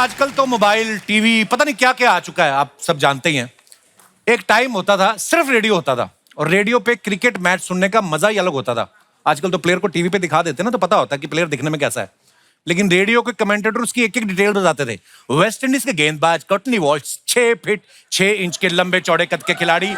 आजकल तो mobile, TV, पता नहीं क्या क्या आ चुका है, आप सब जानते ही हैं। एक टाइम होता था सिर्फ रेडियो होता था और रेडियो पे क्रिकेट मैच सुनने का मजा ही अलग होता था। आजकल तो प्लेयर को टीवी पे दिखा देते हैं ना, तो पता होता है कि प्लेयर दिखने में कैसा है, लेकिन रेडियो के कमेंटेटर उसकी एक एक डिटेल बताते थे। वेस्ट इंडीज के गेंदबाज कॉटनी वॉल्श 6 फीट 6 इंच के लंबे चौड़े कद के खिलाड़ी,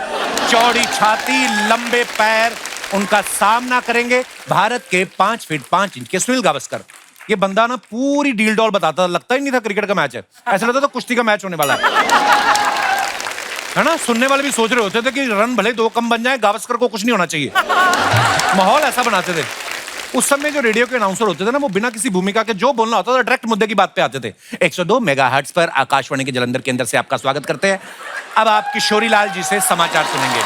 चौड़ी छाती, लंबे पैर, उनका सामना करेंगे भारत के 5 फीट 5 इंच के सुनील गावस्कर। ये बंदा ना पूरी डील डॉल बताता था, लगता ही नहीं था क्रिकेट का मैच है, ऐसा लगता था कुश्ती का मैच होने वाला है ना। सुनने वाले भी सोच रहे होते थे कि रन भले 2 कम बन जाए, गावस्कर को कुछ नहीं होना चाहिए। माहौल ऐसा बनाते थे। उस समय जो रेडियो के अनाउंसर होते थे ना, वो बिना किसी भूमिका के जो बोलना होता था डायरेक्ट मुद्दे की बात पे आते थे। 102 मेगाहर्ट्ज पर आकाशवाणी के जलंधर केंद्र से आपका स्वागत करते हैं। अब आप किशोरी लाल जी से समाचार सुनेंगे।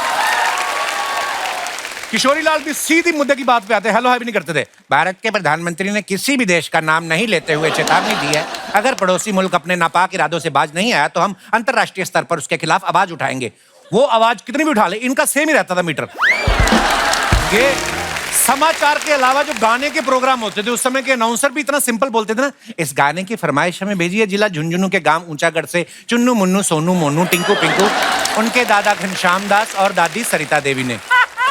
किशोरी लाल भी सीधी मुद्दे की बात पे आते हैं, हेलो हाय भी नहीं करते थे। भारत के प्रधानमंत्री ने किसी भी देश का नाम नहीं लेते हुए चेतावनी दी है, अगर पड़ोसी मुल्क अपने नापाक इरादों से बाज नहीं आया तो हम अंतरराष्ट्रीय स्तर पर उसके खिलाफ आवाज उठाएंगे। वो आवाज कितनी भी उठा ले, इनका सेम ही रहता था मीटर। ये समाचार के अलावा जो गाने के प्रोग्राम होते थे, उस समय के अनाउंसर भी इतना सिंपल बोलते थे ना, इस गाने की फरमाइश हमें भेजिए जिला झुंझुनू के गांव ऊंचागढ़ से चुन्नू मुन्नू सोनू मोनू टिंकू पिंकू, उनके दादा घनश्याम दास और दादी सरिता देवी ने।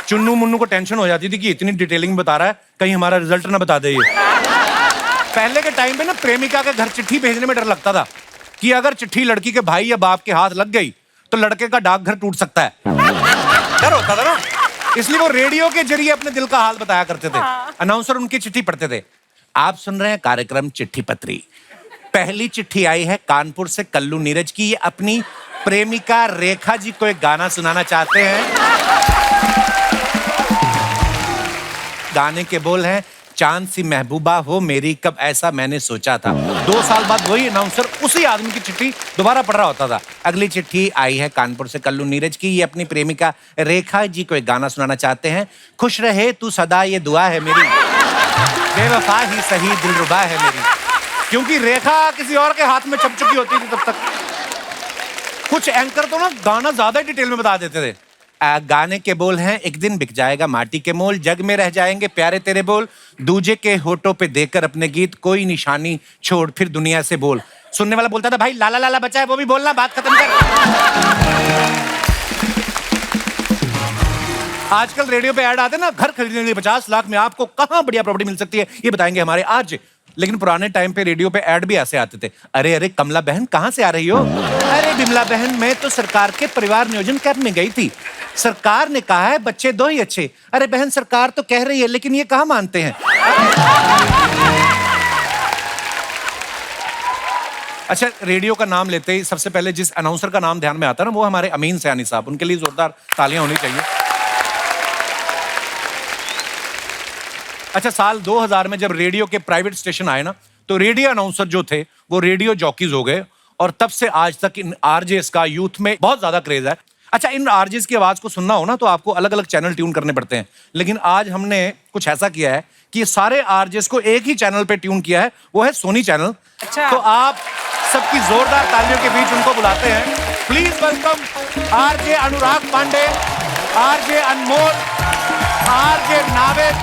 चुन्नू मुन्नू को टेंशन हो जाती थी कि इतनी डिटेलिंग बता रहा है, कहीं हमारा रिजल्ट ना बता दे ये। पहले के टाइम पे ना प्रेमिका के घर चिट्ठी भेजने में डर लगता था कि अगर चिट्ठी लड़की के भाई या बाप के हाथ लग गई तो लड़के का डाकघर टूट सकता है, डर होता था ना। इसलिए वो रेडियो के जरिए अपने दिल का हाल बताया करते थे। अनाउंसर उनकी चिट्ठी पढ़ते थे। आप सुन रहे हैं कार्यक्रम चिट्ठी पत्री। पहली चिट्ठी आई है कानपुर से कल्लू नीरज की। ये अपनी प्रेमिका रेखा जी को एक गाना सुनाना चाहते हैं। गाने के बोल हैं, चांद सी महबूबा हो मेरी कब ऐसा मैंने सोचा था। 2 साल बाद वही अनाउंसर उसी आदमी की चिट्ठी दोबारा पढ़ रहा होता था। अगली चिट्ठी आई है कानपुर से कल्लू नीरज की। ये अपनी प्रेमिका रेखा जी को एक गाना सुनाना चाहते हैं। खुश रहे तू सदा ये दुआ है मेरी, बेवफा ही सही दिलरुबा है मेरी। क्योंकि रेखा किसी और के हाथ में छप चुकी होती थी तब तक। कुछ एंकर तो ना गाना ज्यादा डिटेल में बता देते थे। गाने के बोल हैं, एक दिन बिक जाएगा माटी के मोल, जग में रह जाएंगे प्यारे तेरे बोल, दूजे के होठों पे देकर अपने गीत, कोई निशानी छोड़ फिर दुनिया से बोल। सुनने वाला बोलता था, भाई लाला लाला बचा है वो भी बोलना, बात खत्म कर। आजकल रेडियो पे ऐड आते ना, घर खरीदने के लिए 50 लाख में आपको कहां बढ़िया प्रॉपर्टी मिल सकती है, ये बताएंगे हमारे आज। लेकिन पुराने टाइम पे रेडियो पे ऐड भी ऐसे आते थे, अरे अरे कमला बहन कहां से आ रही हो? अरे बिमला बहन मैं तो सरकार के परिवार नियोजन कैंप में गई थी, सरकार ने कहा है बच्चे 2 ही अच्छे। अरे बहन सरकार तो कह रही है लेकिन ये कहां मानते हैं। अच्छा, रेडियो का नाम लेते ही सबसे पहले जिस अनाउंसर का नाम ध्यान में आता है ना, वो हमारे अमीन सयानी साहब। उनके लिए जोरदार तालियां होनी चाहिए। अच्छा, साल 2000 में जब रेडियो के प्राइवेट स्टेशन आए ना, तो रेडियो अनाउंसर जो थे वो रेडियो जॉकीज हो गए और तब से आज तक इन आरजेस का यूथ में बहुत ज्यादा क्रेज है। अच्छा, इन आरजेस की आवाज को सुनना हो ना तो आपको अलग अलग चैनल ट्यून करने पड़ते हैं, लेकिन आज हमने कुछ ऐसा किया है कि ये सारे आरजेस को एक ही चैनल पे ट्यून किया है, वो है सोनी चैनल। अच्छा। तो आप सबकी जोरदार तालियों के बीच उनको बुलाते हैं। Please welcome RJ Anurag Pandey, RJ Anmol, RJ Naved,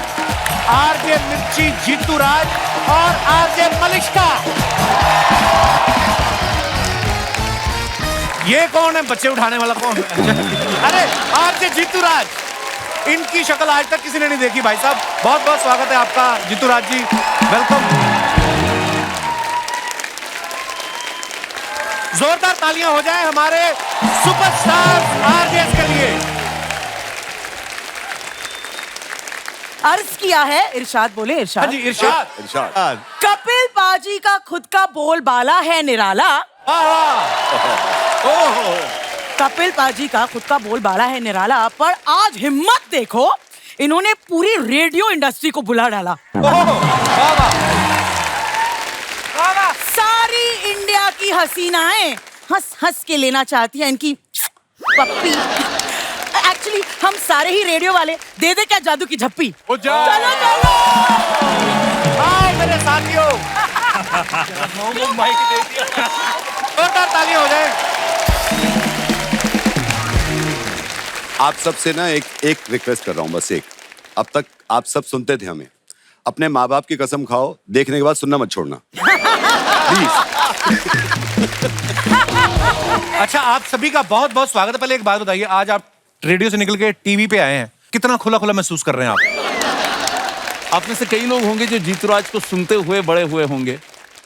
RJ Mirchi Jeetu राज और आरजे मलिश्का। ये कौन है बच्चे उठाने वाला, कौन है? अरे आरजे जीतू राज, इनकी शक्ल आज तक किसी ने नहीं देखी। भाई साहब बहुत बहुत स्वागत है आपका जीतू राज जी, वेलकम। जोरदार तालियां हो जाए हमारे सुपरस्टार आरजेस के लिए। अर्ज किया है, इरशाद बोले। इरशाद जी, इरशाद। कपिल पाजी का खुद का बोलबाला है निराला। कपिल पाजी का खुद का बोलबाला है निराला, पर आज हिम्मत देखो, इन्होंने पूरी रेडियो इंडस्ट्री को बुला डाला। सारी इंडिया की हसीनाएं हंस हंस के लेना चाहती है इनकी पप्पी। एक्चुअली हम सारे ही रेडियो वाले दे दे क्या जादू की झप्पी। चलो चलो आओ मेरे साथियों। तालियां हो जाए। आप सबसे ना एक रिक्वेस्ट कर रहा हूँ, बस एक। अब तक आप सब सुनते थे हमें, अपने माँ बाप की कसम खाओ, देखने के बाद सुनना मत छोड़ना प्लीज। अच्छा, आप सभी का बहुत बहुत स्वागत है। पहले एक बात बताइए, आज आप रेडियो से निकल के टीवी पे आए हैं, कितना खुला खुला महसूस कर रहे हैं आप? आप में से कई लोग होंगे जो जीतूराज को सुनते हुए बड़े हुए होंगे,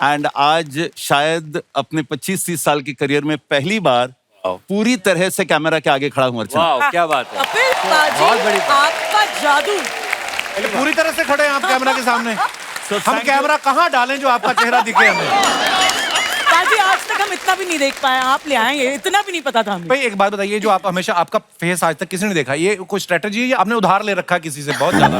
एंड आज शायद अपने 25-30 साल के करियर में पहली बार पूरी तरह से कैमरा के आगे खड़ा हूं। अर्चना, वाह, क्या बात है। कपिल पाजी, बहुत बड़ी बात। आपका जादू। पूरी तरह से खड़े हैं आप कैमरा के सामने। So, हम thank कैमरा कहाँ डालें जो आपका चेहरा दिखे हमें? पाजी, आज तक हम इतना भी नहीं देख पाए, आप ले आएंगे, इतना भी नहीं पता था हमें। भाई एक बात बताइए, जो आप हमेशा आपका फेस आज तक किसी ने देखा, ये कोई स्ट्रेटजी है या आपने उधार ले रखा किसी से बहुत ज्यादा?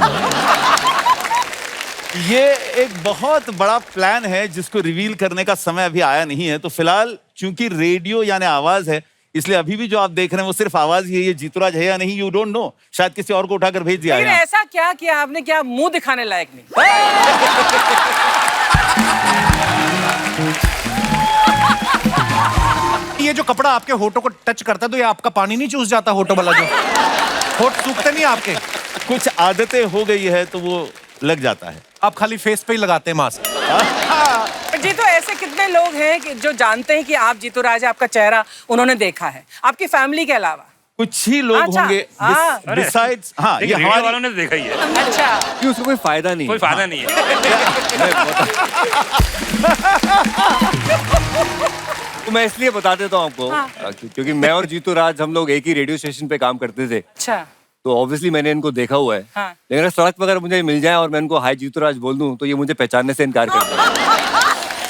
ये एक बहुत बड़ा प्लान है जिसको रिवील करने का समय अभी आया नहीं है। तो फिलहाल चूंकि रेडियो यानी आवाज है, इसलिए अभी भी जो आप देख रहे हैं वो सिर्फ आवाज ही है। ये जीतूराज है या नहीं, यू डोंट नो। शायद किसी और को उठाकर भेज दिया लेकिन है। ऐसा क्या किया आपने, क्या मुंह दिखाने लायक नहीं? ये जो कपड़ा आपके होठों को टच करता है तो ये आपका पानी नहीं चूस जाता होठों वाला? जो होठ सूखते नहीं आपके? कुछ आदतें हो गई है तो वो लग जाता है। आप खाली फेस पे ही लगाते हैं मास्क? जी, तो ऐसे कितने लोग हैं कि जो जानते हैं कि आप जीतूराज है, आपका चेहरा उन्होंने देखा है आपकी फैमिली के अलावा? कुछ ही लोग अच्छा, होंगे हाँ। बिसाइड्स। हाँ, ये रेडियो हमारी वालों ने तो देखा ही है। अच्छा, कि उसका कोई फायदा नहीं, कोई फायदा नहीं है। तो मैं इसलिए बता देता हूँ आपको, क्योंकि मैं और जीतूराज हम लोग एक ही रेडियो स्टेशन पे काम करते थे, अच्छा। तो ऑब्वियसली मैंने इनको देखा हुआ है। हाँ। लेकिन अगर सड़क पर अगर मुझे मिल जाए और मैं इनको हाय जीतूराज बोल दूं तो ये मुझे पहचानने से इनकार कर देंगे।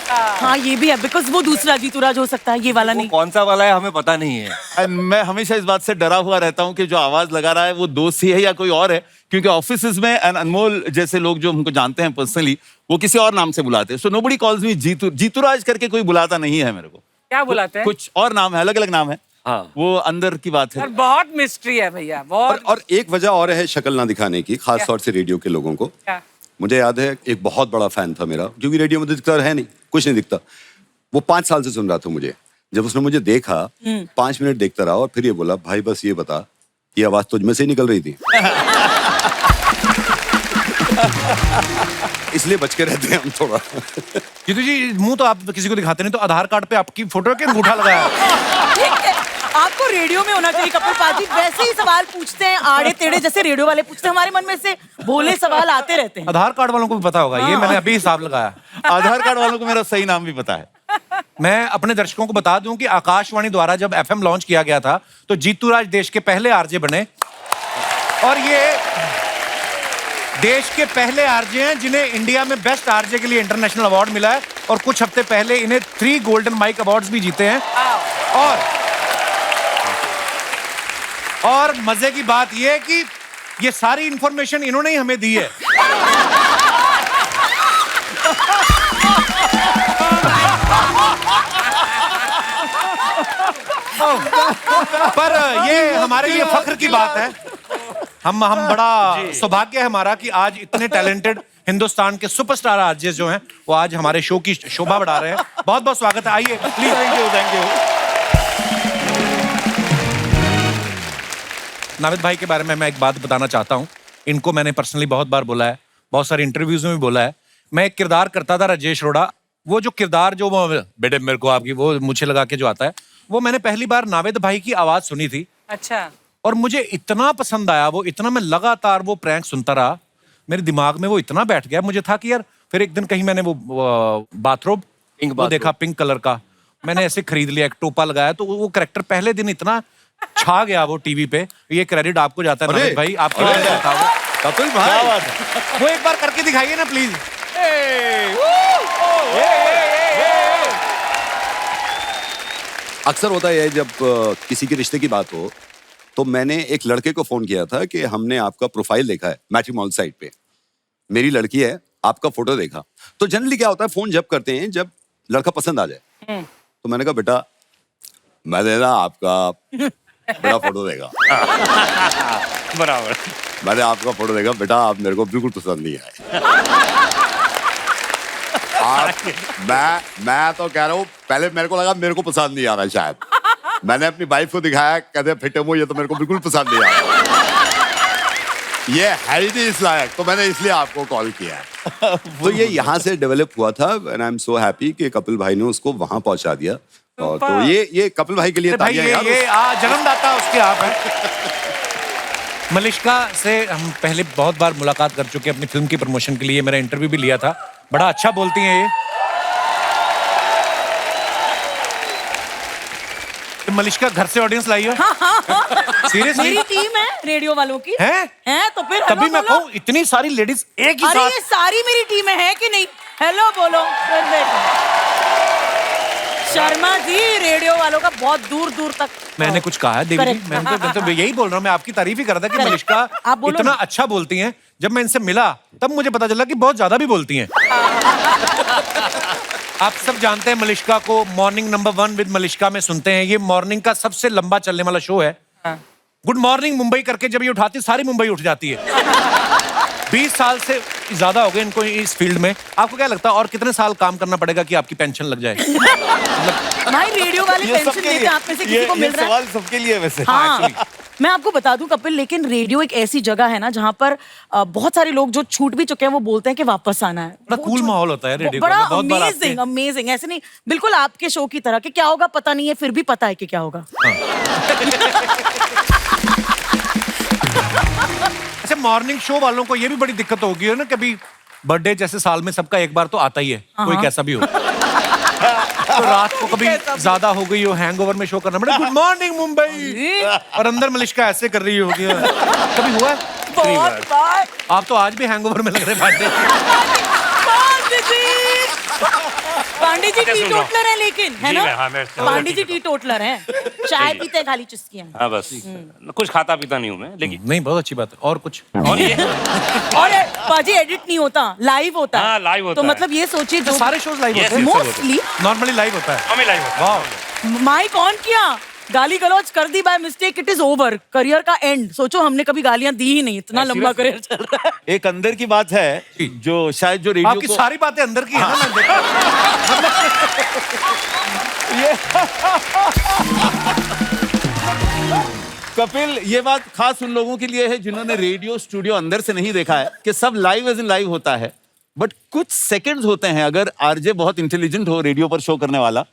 हाँ, ये भी है, बिकॉज वो दूसरा जीतूराज हो सकता है, ये वाला वो नहीं। कौन सा वाला है हमें पता नहीं है। And मैं हमेशा इस बात से डरा हुआ रहता हूँ कि जो आवाज लगा रहा है वो दोस्त ही है या कोई और है, क्योंकि ऑफिसेज में अनमोल जैसे लोग जो हमको जानते हैं पर्सनली, वो किसी और नाम से बुलाते हैं। सो नोबडी कॉल्स मी जीतूराज करके कोई बुलाता नहीं है मेरे को। क्या बुलाते हैं? कुछ और नाम है, अलग अलग नाम है। हाँ। वो अंदर की बात है। और बहुत मिस्ट्री है भैया, बहुत। और एक वजह और है शक्ल ना दिखाने की, खास तौर से रेडियो के लोगों को। क्या? मुझे याद है एक बहुत बड़ा फैन था मेरा, क्योंकि रेडियो में दिखता है नहीं, कुछ नहीं दिखता। वो 5 साल से सुन रहा था मुझे। जब उसने मुझे देखा, 5 मिनट देखता रहा और फिर ये बोला, भाई बस ये बता, ये आवाज तुझ में से ही निकल रही थी? इसलिए बच के रहते हैं हम थोड़ा। जीतू जी, मुंह तो आप किसी को दिखाते नहीं, तो आधार कार्ड पे आपकी फोटो के अंगूठा लगाया? ठीक है, आपको रेडियो में होना चाहिए कपिल पाजी। वैसे ही सवाल पूछते हैं आड़े टेढ़े, जैसे रेडियो वाले पूछते हैं। हमारे मन में से भोले सवाल आते रहते हैं। आधार कार्ड वालों को भी पता होगा, ये मैंने अभी हिसाब लगाया। आधार कार्ड वालों को मेरा सही नाम भी पता है। मैं अपने दर्शकों को बता दूं कि आकाशवाणी द्वारा जब एफएम लॉन्च किया गया था तो जीतूराज देश के पहले आरजे बने, और ये देश के पहले आरजे हैं जिन्हें इंडिया में बेस्ट आरजे के लिए इंटरनेशनल अवार्ड मिला है, और कुछ हफ्ते पहले इन्हें 3 गोल्डन माइक अवार्ड्स भी जीते हैं। और मजे की बात यह है कि ये सारी इंफॉर्मेशन इन्होंने ही हमें दी है। पर ये हमारे लिए फख्र की बात है। हम बड़ा सौभाग्य है हमारा कि आज इतने टैलेंटेड हिंदुस्तान के सुपरस्टार आरजे जो हैं वो आज हमारे शो की शोभा बढ़ा रहे हैं। बहुत बहुत स्वागत है, आइए प्लीज। Thank you. नाविद भाई के बारे में मैं एक बात बताना चाहता हूँ। इनको मैंने पर्सनली बहुत बार बोला है, बहुत सारे इंटरव्यूज में भी बोला है। मैं एक किरदार करता था राजेश रोड़ा, वो जो किरदार जो बेटे मेरे को आपकी वो मुझे लगा के जो आता है, वो मैंने पहली बार नाविद भाई की आवाज सुनी थी। अच्छा। और मुझे इतना पसंद आया वो, इतना मैं लगातार वो प्रैंक सुनता रहा, मेरे दिमाग में वो इतना बैठ गया। मुझे था कि यार, फिर एक दिन कहीं मैंने वो बाथरोब वो देखा पिंक कलर का, मैंने ऐसे खरीद लिया, एक टोपा लगाया, तो वो कैरेक्टर पहले दिन इतना छा गया वो टीवी पे। ये क्रेडिट आपको जाता है नाविद भाई, आपके वजह से था वो। कपिल भाई, वो एक बार करके दिखाइए ना प्लीज। अक्सर होता है जब किसी के रिश्ते की बात हो, तो मैंने एक लड़के को फोन किया था कि हमने आपका प्रोफाइल देखा है मैट्रिमोनियल साइट पे, मेरी लड़की है, आपका फोटो देखा। तो जनरली क्या होता है, फोन जब करते हैं जब लड़का पसंद आ जाए। तो मैंने कहा बेटा, मैंने ना आपका बड़ा फोटो देखा। बराबर। मैंने आपका फोटो देखा बेटा, आप मेरे को बिल्कुल पसंद नहीं आए। मैं तो कह रहा हूँ, पहले मेरे को लगा मेरे को पसंद नहीं आ रहा शायद। मैंने अपनी वाइफ को दिखाया, कहते फिटे वो, ये तो मेरे को बिल्कुल पसंद नहीं आ रहा। ये है ही नहीं इस लायक, तो मैंने इसलिए आपको कॉल किया। तो ये यहाँ से डेवलप हुआ था and I am so happy कि कपिल भाई ने उसको वहां पहुंचा दिया। और तो ये कपिल भाई के लिए भाई तालियां यार। ये जन्मदाता उसके आप हैं। मलिष्का से हम पहले बहुत बार मुलाकात कर चुके हैं अपनी फिल्म की प्रमोशन के लिए, मेरा इंटरव्यू भी लिया था। बड़ा अच्छा बोलती हैं ये। मलिष्का घर से ऑडियंस लाई हो? सीरियसली? मेरी टीम है रेडियो वालों की। हैं? तो फिर तभी हेलो मैं बोलो। कहूँ इतनी सारी लेडीज एक ही अरे साथ। ये सारी मेरी टीम है कि नहीं? हेलो बोलो। शर्मा जी रेडियो वालों का बहुत दूर दूर तक। मैंने कुछ कहा है देवी जी? Correct. मैं तो यही बोल रहा हूँ, मैं आपकी तारीफ ही कर रहा था कि Correct. मलिष्का आप बोलो इतना ना। अच्छा बोलती हैं। जब मैं इनसे मिला तब मुझे पता चला कि बहुत ज्यादा भी बोलती हैं। आप सब जानते हैं मलिष्का को, मॉर्निंग नंबर 1 विद मलिष्का में सुनते हैं। ये मॉर्निंग का सबसे लंबा चलने वाला शो है। गुड मॉर्निंग मुंबई करके जब ये उठाती सारी मुंबई उठ जाती है। 20 साल से ज्यादा हो गए इनको इस फील्ड में। आपको क्या लगता है और कितने साल काम करना पड़ेगा कि आपकी पेंशन लग जाए? भाई रेडियो वाले ये पेंशन सबके देते लिए, हैं, आप में से किसी को मिल रहा है? सवाल सबके लिए वैसे। हाँ, मैं आपको बता दूं कपिल, लेकिन रेडियो एक ऐसी जगह है ना जहाँ पर बहुत सारे लोग जो छूट भी चुके हैं वो बोलते हैं कि वापस आना है। बड़ा कूल माहौल होता है रेडियो का। बड़ा मैं बहुत बार अमेजिंग अमेजिंग, ऐसे नहीं, बिल्कुल आपके शो की तरह कि क्या होगा पता नहीं है, फिर भी पता है कि क्या होगा। अच्छा, मॉर्निंग शो वालों को ये भी बड़ी दिक्कत होगी है ना, कभी बर्थडे जैसे साल में सबका एक बार तो आता ही है, कोई कैसा भी हो। तो रात को कभी ज्यादा हो गई हो, हैंगओवर में शो करना पड़े, गुड मॉर्निंग मुंबई, और अंदर मलिष्का ऐसे कर रही होगी। कभी हुआ है? बहुत बार। आप तो आज भी हैंगओवर में लग रहे पांडे। पांडे जी टी टोटलर है लेकिन, है ना? हाँ, मैं पांडे जी टी टोटलर हैं, चाय पीते हैं खाली चुस्कियां। हाँ बस कुछ खाता पीता नहीं हूँ मैं, लेकिन नहीं, बहुत अच्छी बात है। और कुछ? और ये और पाजी एडिट नहीं होता, लाइव होता है। हाँ, live होता तो है। मतलब ये सोचिए तो जो सारे शोज लाइव Yes, होते हैं? yes, सब होते मोस्टली नॉर्मली लाइव होता है। हमें लाइव होता है। वाह, माइक ऑन किया, गाली गलौज कर दी by mistake, it is over, career का एंड। सोचो हमने कभी गालियां दी ही नहीं, इतना लंबा करियर चल रहा है। एक अंदर की बात है जो शायद जो रेडियो आपकी को सारी बातें अंदर की है ना, मैंने देखा। कपिल, ये बात खास उन लोगों के लिए है जिन्होंने रेडियो स्टूडियो अंदर से नहीं देखा है कि सब लाइव एज इन लाइव होता है, बट कुछ सेकंड्स होते हैं। अगर आरजे बहुत इंटेलिजेंट हो रेडियो पर शो करने वाला,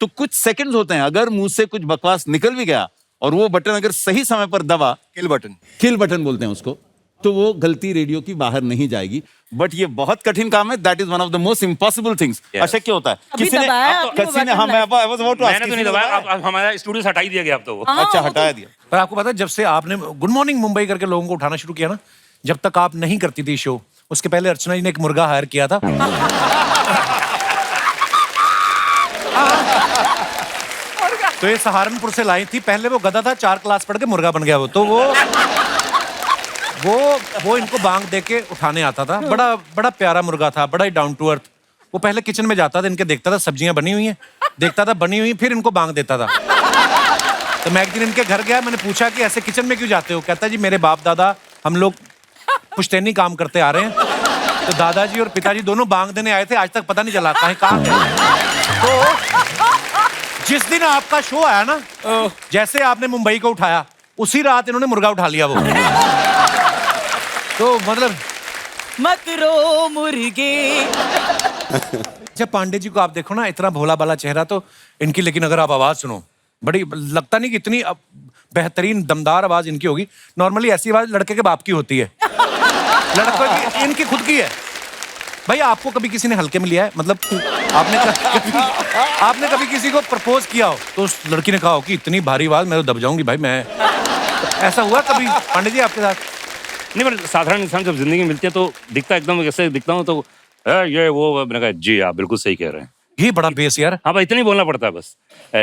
तो कुछ सेकंड्स होते हैं, अगर मुंह से कुछ बकवास निकल भी गया और वो बटन अगर सही समय पर दबा, किल बटन। किल बटन बोलते हैं उसको, तो वो गलती रेडियो की बाहर नहीं जाएगी। बट ये बहुत कठिन काम है, that is one of the most impossible things. अशक्य होता है। अभी किसी ने दबाया आपने वो किसी ने button हाँ, मैं I was about to ask, मैंने तो किसी नहीं ने दबाया, अब हमारा स्टूडियो से हटा ही दिया गया अब तो वो। अच्छा, हटाया दिया। पर आपको पता है जब से आपने गुड मॉर्निंग मुंबई करके लोगों को उठाना शुरू किया ना, जब तक आप नहीं करती थी शो, उसके पहले अर्चना जी ने एक मुर्गा हायर किया था। तो ये सहारनपुर से लाई थी, पहले वो गधा था, 4 क्लास पढ़ के मुर्गा बन गया वो। तो वो इनको बांग दे के उठाने आता था। बड़ा बड़ा प्यारा मुर्गा था, बड़ा ही डाउन टू अर्थ। वो पहले किचन में जाता था, इनके देखता था सब्जियां बनी हुई हैं, देखता था बनी हुई, फिर इनको बांग देता था। तो मैं एक दिन इनके घर गया, मैंने पूछा कि ऐसे किचन में क्यों जाते हो? कहता जी मेरे बाप दादा हम लोग पुश्तैनी काम करते आ रहे हैं, तो दादाजी और पिताजी दोनों बांग देने आए थे, आज तक पता नहीं चला कहाँ है। तो जिस दिन आपका शो आया ना, जैसे आपने मुंबई को उठाया, उसी रात इन्होंने मुर्गा उठा लिया वो। तो मतलब मत रो मुर्गे। जब पांडे जी को आप देखो ना, इतना भोला भाला चेहरा, तो इनकी, लेकिन अगर आप आवाज सुनो, बड़ी लगता नहीं कि इतनी बेहतरीन दमदार आवाज इनकी होगी। नॉर्मली ऐसी आवाज लड़के के बाप की होती है, लड़कों की, इनकी खुद की है। भाई आपको कभी किसी ने हल्के में लिया है? मतलब आपने कभी किसी को प्रपोज किया हो तो उस लड़की ने कहा हो कि इतनी भारी आवाज मैं तो दब जाऊंगी भाई मैं, ऐसा हुआ कभी पांडे जी आपके साथ? नहीं, पर साधारण इंसान जब जिंदगी में मिलती है तो दिखता एकदम कैसे दिखता हूँ, तो ये वो, मैंने कहा जी आप बिल्कुल सही कह रहे हैं। ये बड़ा बेस यार। हाँ भाई, इतना ही बोलना पड़ता है बस।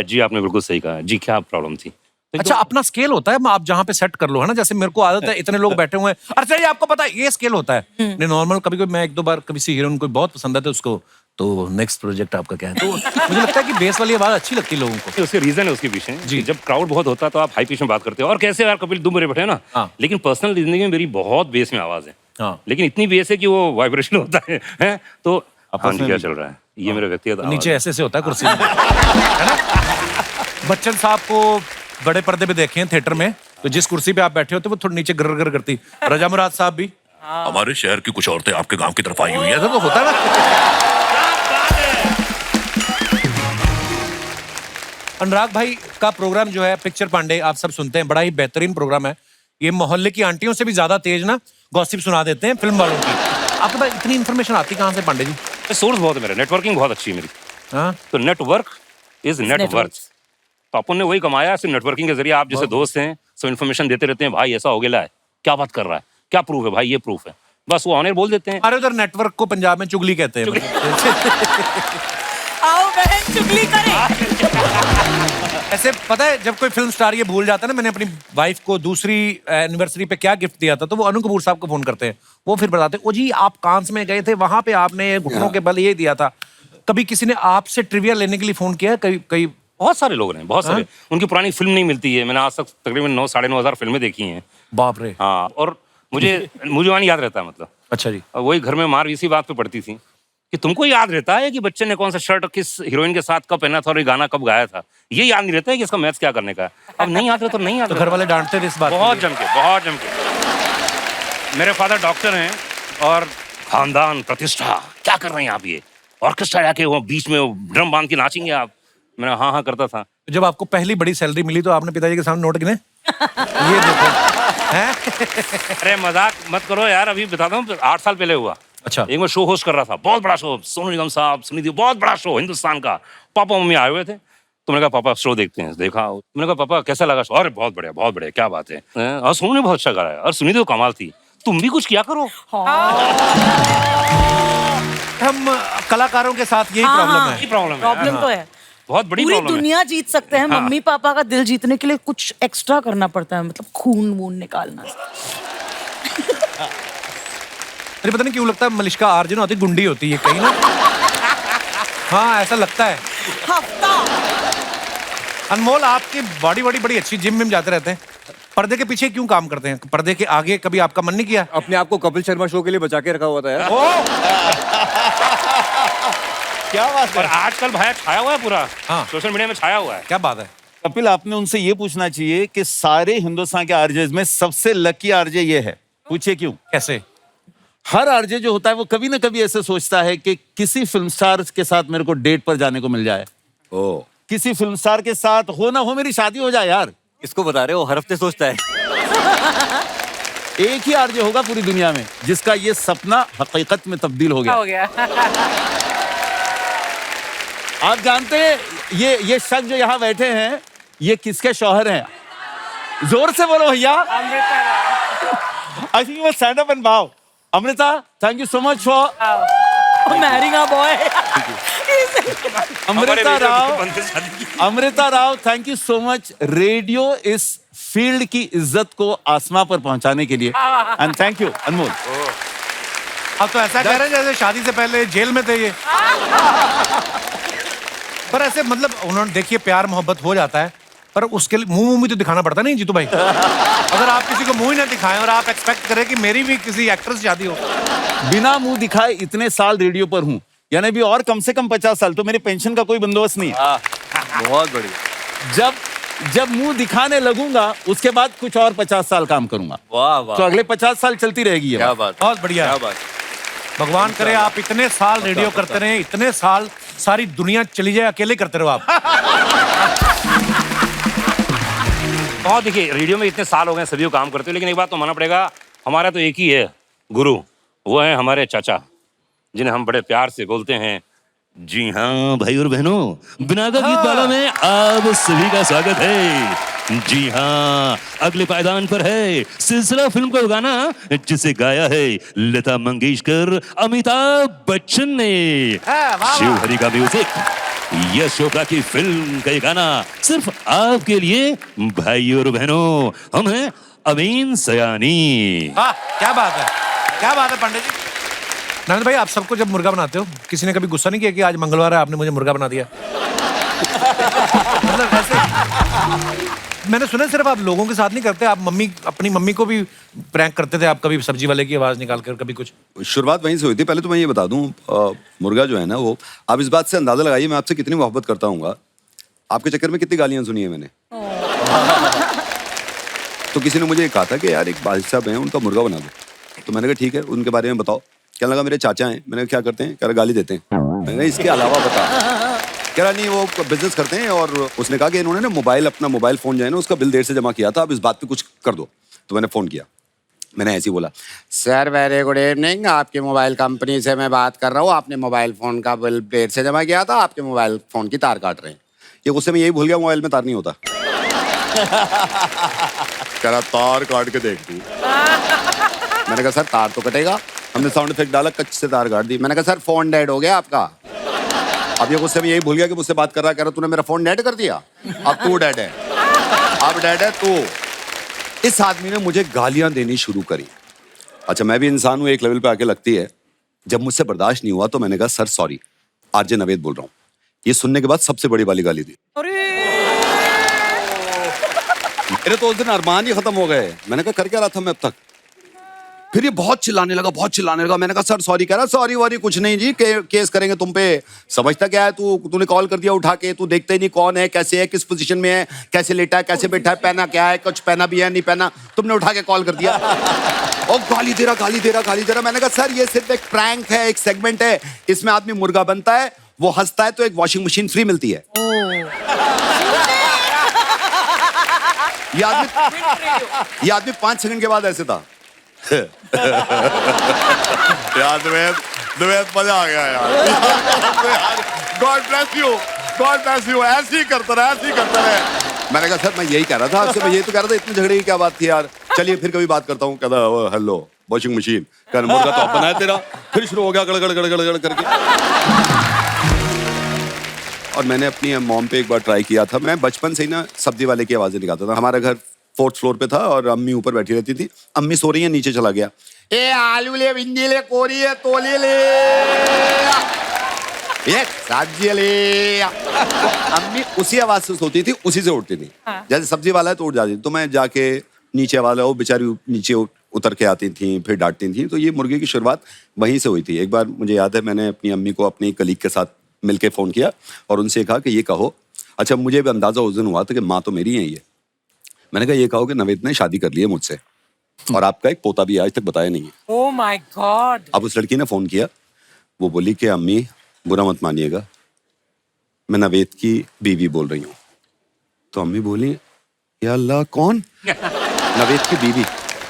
जी आपने बिल्कुल सही कहा, जी क्या प्रॉब्लम थी। अच्छा, अपना स्केल होता है, आप जहाँ पे सेट कर लो, है ना? जैसे मेरे को आदत है, इतने लोग बैठे हुए हैं, अच्छा जी आपको पता है ये स्केल होता है। नहीं, नॉर्मल कभी कभी मैं 1-2 बार किसी हीरोइन को बहुत पसंद आते उसको, तो नेक्स्ट प्रोजेक्ट आपका क्या है? तो मुझे लगता है कि बेस वाली आवाज अच्छी लगती है लोगों को। उसके रीजन है उसके पीछे जी। जी, जब क्राउड बहुत होता है तो आप हाई पिच में बात करते हो, और कैसे यार कपिल तुम मेरे बैठे हो ना। हाँ। लेकिन पर्सनल जिंदगी में मेरी बहुत बेस में आवाज है। हाँ। लेकिन इतनी बेस है कि वो वाइब्रेशन होता है, हैं? तो आपस हाँ, में क्या भी। चल रहा है, ये मेरा व्यक्तिगत आवाज नीचे है। ऐसे होता है कुर्सी में, है ना? बच्चन साहब को बड़े पर्दे पे देखे हैं थिएटर में, तो जिस कुर्सी पे आप बैठे होते वो थोड़ी नीचे गर गर करती। रजा मुराद साहब भी हमारे शहर की कुछ औरतें आपके गांव की तरफ आई हुई है तो होता ना। अनुराग भाई का प्रोग्राम जो है पिक्चर पांडे, आप सब सुनते हैं, बड़ा ही बेहतरीन प्रोग्राम है। ये मोहल्ले की आंटियों से भी ज्यादा तेज ना गॉसिप सुना देते हैं फिल्म वालों की। आपके पास इतनी इन्फॉर्मेशन आती कहाँ से पांडे जी? सोर्स बहुत है मेरा, नेटवर्किंग बहुत अच्छी है मेरी। हाँ? तो नेटवर्क इज नेटवर्क। तो अपन ने वही कमाया सिर्फ नेटवर्किंग के जरिए। आप जैसे दोस्त हैं, सब इन्फॉर्मेशन देते रहते हैं, भाई ऐसा हो गया है, क्या बात कर रहा है, क्या प्रूफ है भाई, ये प्रूफ है, बस वो ऑनर बोल देते हैं। हमारे उधर नेटवर्क को पंजाब में चुगली कहते हैं। आओ बहन चुगली करें। ऐसे पता है जब कोई फिल्म स्टार ये भूल जाता है ना, मैंने अपनी वाइफ को दूसरी एनिवर्सरी पे क्या गिफ्ट दिया था, तो वो अनु कपूर साहब को फोन करते हैं। वो फिर बताते हैं, ओ जी आप कांस में गए थे, वहां पे आपने घुटनों के बल ये दिया था। कभी किसी ने आपसे ट्रिविया लेने के लिए फोन किया? कई बहुत सारे लोग हैं, बहुत सारे। उनकी पुरानी फिल्म नहीं मिलती है। मैंने आज तक तकरीबन 9-9,500 फिल्में देखी हैं। बाप रे। हाँ, और मुझे वहाँ याद रहता है, मतलब। अच्छा जी। और वही घर में मार इसी बात पे पड़ती थी कि तुमको याद रहता है कि बच्चे ने कौन सा शर्ट किस हीरोइन के साथ कब पहना था और ये गाना कब गाया था। ये याद नहीं रहता है कि इसका मैथ्स क्या करने का है। अब नहीं याद रहता तो नहीं याद। तो घर वाले डांटते थे इस बात? बहुत जम के। मेरे फादर डॉक्टर हैं और खानदान प्रतिष्ठा, क्या कर रहे हैं आप, ये ऑर्केस्ट्रा जाके वो बीच में ड्रम बांध के नाचेंगे आप? मैंने हाँ करता था। जब आपको पहली बड़ी सैलरी मिली तो आपने पिताजी के सामने नोट गिने? ये देखो। अरे मजाक मत करो यार, अभी बताता हूँ, 8 साल पहले हुआ। अच्छा। एक मैं शो होस्ट कर रहा था, बहुत बड़ा शो, सोनू निगम साहब, सुनिधि, बहुत बड़ा शो हिंदुस्तान का। पापा मम्मी आए हुए थे, तो मैंने कहा पापा शो देखते हैं। देखा, मैंने कहा पापा कैसा लगा शो? अरे बहुत बढ़िया, क्या बात है। और सोनू ने बहुत अच्छा गाया और सुनिधि तो कमाल थी, तुम भी कुछ किया करो। हम कलाकारों के साथ यही हाँ, प्रॉब्लम हाँ। है। प्रॉब्लम तो है। बहुत बड़ी पूरी प्रॉब्लम है। दुनिया जीत सकते हैं, हाँ। मम्मी पापा का दिल जीतने के लिए कुछ एक्स्ट्रा करना पड़ता है, मतलब खून वून निकालना। अरे पता नहीं क्यों लगता है मलिश्का आर्जन होती गुंडी होती है कहीं ना। हाँ ऐसा लगता है। हफ्ता। अनमोल आपकी बॉडी बड़ी अच्छी, जिम में जाते रहते हैं, पर्दे के पीछे क्यों काम करते हैं? पर्दे के आगे कभी आपका मन नहीं किया? अपने आप को कपिल शर्मा शो के लिए बचा के रखा हुआ था यार। क्या बात और है। आजकल भाया छाया हुआ है पूरा। हाँ। सोशल मीडिया में छाया हुआ है। क्या बात है। कपिल, आपने उनसे ये पूछना चाहिए कि सारे हिंदुस्तान के आरजेज में सबसे लकी आरजे ये है। पूछिए क्यों? कैसे? हर आरजे जो होता है वो कभी ना कभी ऐसे सोचता है कि किसी फिल्म स्टार के साथ मेरे को डेट पर जाने को मिल जाए, ओ किसी फिल्म स्टार के साथ हो ना हो मेरी शादी हो जाए यार। इसको बता रहे हो, हर हफ्ते सोचता है। एक ही आरजे होगा पूरी दुनिया में जिसका ये सपना हकीकत में तब्दील हो गया। हो गया। आप जानते हैं ये शख्स जो यहाँ बैठे हैं ये किसके शौहर हैं? जोर से बोलो भैया। I think you must stand up and bow. Amrita, thank you so much for marrying a boy. Amrita Rao, thank you so much. Radio इस फील्ड की इज्जत को आसमां पर पहुंचाने के लिए, एंड थैंक यू अनमोल। अब तो ऐसा कह रहे हैं जैसे शादी से पहले जेल में थे ये। पर ऐसे मतलब उन्होंने, देखिए प्यार मोहब्बत हो जाता है पर उसके लिए मुंह भी तो दिखाना पड़ता नहीं जीतू भाई। अगर आप किसी को मुंह ही ना दिखाएं और आप एक्सपेक्ट करें कि मेरी भी किसी एक्टर से शादी हो। बिना मुंह दिखाए इतने साल रेडियो पर हूं, यानी भी और कम से कम 50 साल, तो मेरे पेंशन का कोई बंदोबस्त नहीं है। बहुत बढ़िया। जब मुंह दिखाने लगूंगा उसके बाद कुछ और 50 साल काम करूंगा। वाह वाह, तो अगले 50 साल चलती रहेगी ये क्या बात। बात, बहुत बढ़िया। क्या बात। भगवान करे आप इतने साल रेडियो करते रहे, इतने साल सारी दुनिया चली जाए, अकेले करते रहो आप। और देखिए रेडियो में इतने साल हो गए, सभी को काम करते हो, लेकिन एक बात तो मानना पड़ेगा, हमारा तो एक ही है गुरु, वो है हमारे चाचा, जिन्हें हम बड़े प्यार से बोलते हैं जी हाँ भाई और बहनों, बिनागा गीत वाला में आप सभी का स्वागत है। जी हाँ, अगले पायदान पर है सिलसिला फिल्म का गाना जिसे गाया है लता मंगेशकर, अमिताभ बच्चन ने। शिवहरी का म्यूजिक, यश चोपड़ा की फिल्म का ये गाना सिर्फ आपके लिए भाई और बहनों, हम हैं अमीन सयानी। क्या बात है, क्या बात है पंडित जी। नंद भाई, आप सबको जब मुर्गा बनाते हो, किसी ने कभी गुस्सा नहीं किया कि आज मंगलवार है आपने मुझे मुर्गा बना दिया? मतलब ऐसे मैंने सुना सिर्फ आप लोगों के साथ नहीं करते, आप अपनी मम्मी को भी प्रैंक करते थे आप, कभी सब्जी वाले की आवाज निकाल कर, कभी कुछ। शुरुआत वहीं से हुई थी। पहले तो मैं ये बता दूं, मुर्गा जो है ना, वो आप इस बात से अंदाजा लगाइए मैं आपसे कितनी मोहब्बत करता हूँ। आपके चक्कर में कितनी गालियां सुनी है मैंने। तो किसी ने मुझे कहा था कि यार एक भाई साहब हैं, उनका मुर्गा बना दो। तो मैंने कहा ठीक है, उनके बारे में बताओ। कहने लगा मेरे चाचा हैं। मैंने कहा क्या करते हैं? कह रहा गाली देते हैं। मैंने कहा इसके अलावा बता। कह रहा नहीं वो बिजनेस करते हैं, और उसने कहा कि इन्होंने ना अपना मोबाइल फोन जो है ना उसका बिल देर से जमा किया था, अब इस बात पे कुछ कर दो। तो मैंने फोन किया, मैंने ऐसे ही बोला, सर वेरी गुड इवनिंग, आपकी मोबाइल कंपनी से मैं बात कर रहा हूँ, आपने मोबाइल फोन का बिल देर से जमा किया था, आपके मोबाइल फोन की तार काट रहे हैं। ये गुस्से में यही भूल गया मोबाइल में तार नहीं होता। कह रहा तार काट के देख तू। मैंने कहा सर तार तो कटेगा। हमने साउंड इफेक्ट डाला, कच्चे से तार काट दी। मैंने कहा सर फोन डेड हो गया आपका। अब ये गुस्से में यही भूल गया कि मुझसे बात कर रहा है। कह रहा तूने मेरा फोन डेड कर दिया, अब तू डेड है, अब डेड है तू। इस आदमी ने मुझे गालियां देनी शुरू करी। अच्छा मैं भी इंसान हूं, एक लेवल पे आके लगती है। जब मुझसे बर्दाश्त नहीं हुआ तो मैंने कहा सर सॉरी, आरजे नवेद बोल रहा हूँ। ये सुनने के बाद सबसे बड़ी वाली गाली दी। मेरे तो उस दिन अरमान ही खत्म हो गए। मैंने कहा कर क्या रहा था मैं अब तक? फिर ये बहुत चिल्लाने लगा, बहुत चिल्लाने लगा। मैंने कहा सर सॉरी। कह रहा सॉरी वॉरी कुछ नहीं जी, केस करेंगे तुम पे। समझता क्या है तूने कॉल कर दिया उठा के, तू देखता ही नहीं कौन है, कैसे है, किस पोजीशन में है, कैसे लेटा है, कैसे बैठा है, पहना क्या है, कुछ पहना भी है नहीं पहना, तुमने उठा के कॉल कर दिया। और गाली दे रहा, गाली दे रहा, गाली दे रहा। मैंने कहा सर ये सिर्फ एक प्रैंक है, एक सेगमेंट है, इसमें आदमी मुर्गा बनता है, वो हंसता है तो एक वॉशिंग मशीन फ्री मिलती है। ये आदमी 5 सेकंड के बाद ऐसे था। यार दुबेद मजा आ गया यार। God bless you, God bless you. ऐसे ही करता रहे, ऐसे ही करता रहे। मैंने कहा सर मैं यही कह रहा था आपसे, मैं यही तो कह रहा था, इतने झगड़े की क्या बात थी यार, चलिए फिर कभी बात करता हूँ। कहता हेलो वॉशिंग मशीन, कहना मुर्गा तो अब बनाया तेरा। फिर शुरू हो गया गड़गड़ गड़गड़ गड़गड़ करके। और मैंने अपनी मॉम पे एक बार ट्राई किया था। मैं बचपन से ही ना सब्जी वाले की आवाजें निकालता था। हमारा घर 4th फ्लोर पे था और अम्मी ऊपर बैठी रहती थी। अम्मी सो रही है, नीचे चला गया, ए आलू ले, भिंडी ले, कोरी है, तोली ले, ये सब्जी ले। तो अम्मी उसी आवाज से सोती थी, उसी से उठती थी। जैसे सब्जी वाला है तो उठ जाती थी। तो मैं जाके नीचे वाला, वो बेचारी नीचे उतर के आती थी, फिर डांटती थी। तो ये मुर्गे की शुरुआत वहीं से हुई थी। एक बार मुझे याद है, मैंने अपनी अम्मी को अपनी कलीग के साथ मिलके फोन किया और उनसे कहा कि ये कहो, अच्छा मुझे भी अंदाजा उस दिन हुआ था कि माँ तो मेरी है ये। मैंने कहा ये कहो कि नवेद ने शादी कर ली है मुझसे और आपका एक पोता भी आज तक बताया नहीं है। Oh my God. अब उस लड़की ने फोन किया, वो बोली कि अम्मी बुरा मत मानिएगा, मैं नवेद की बीवी बोल रही हूँ। तो अम्मी बोली या अल्लाह कौन? नवेद की बीवी।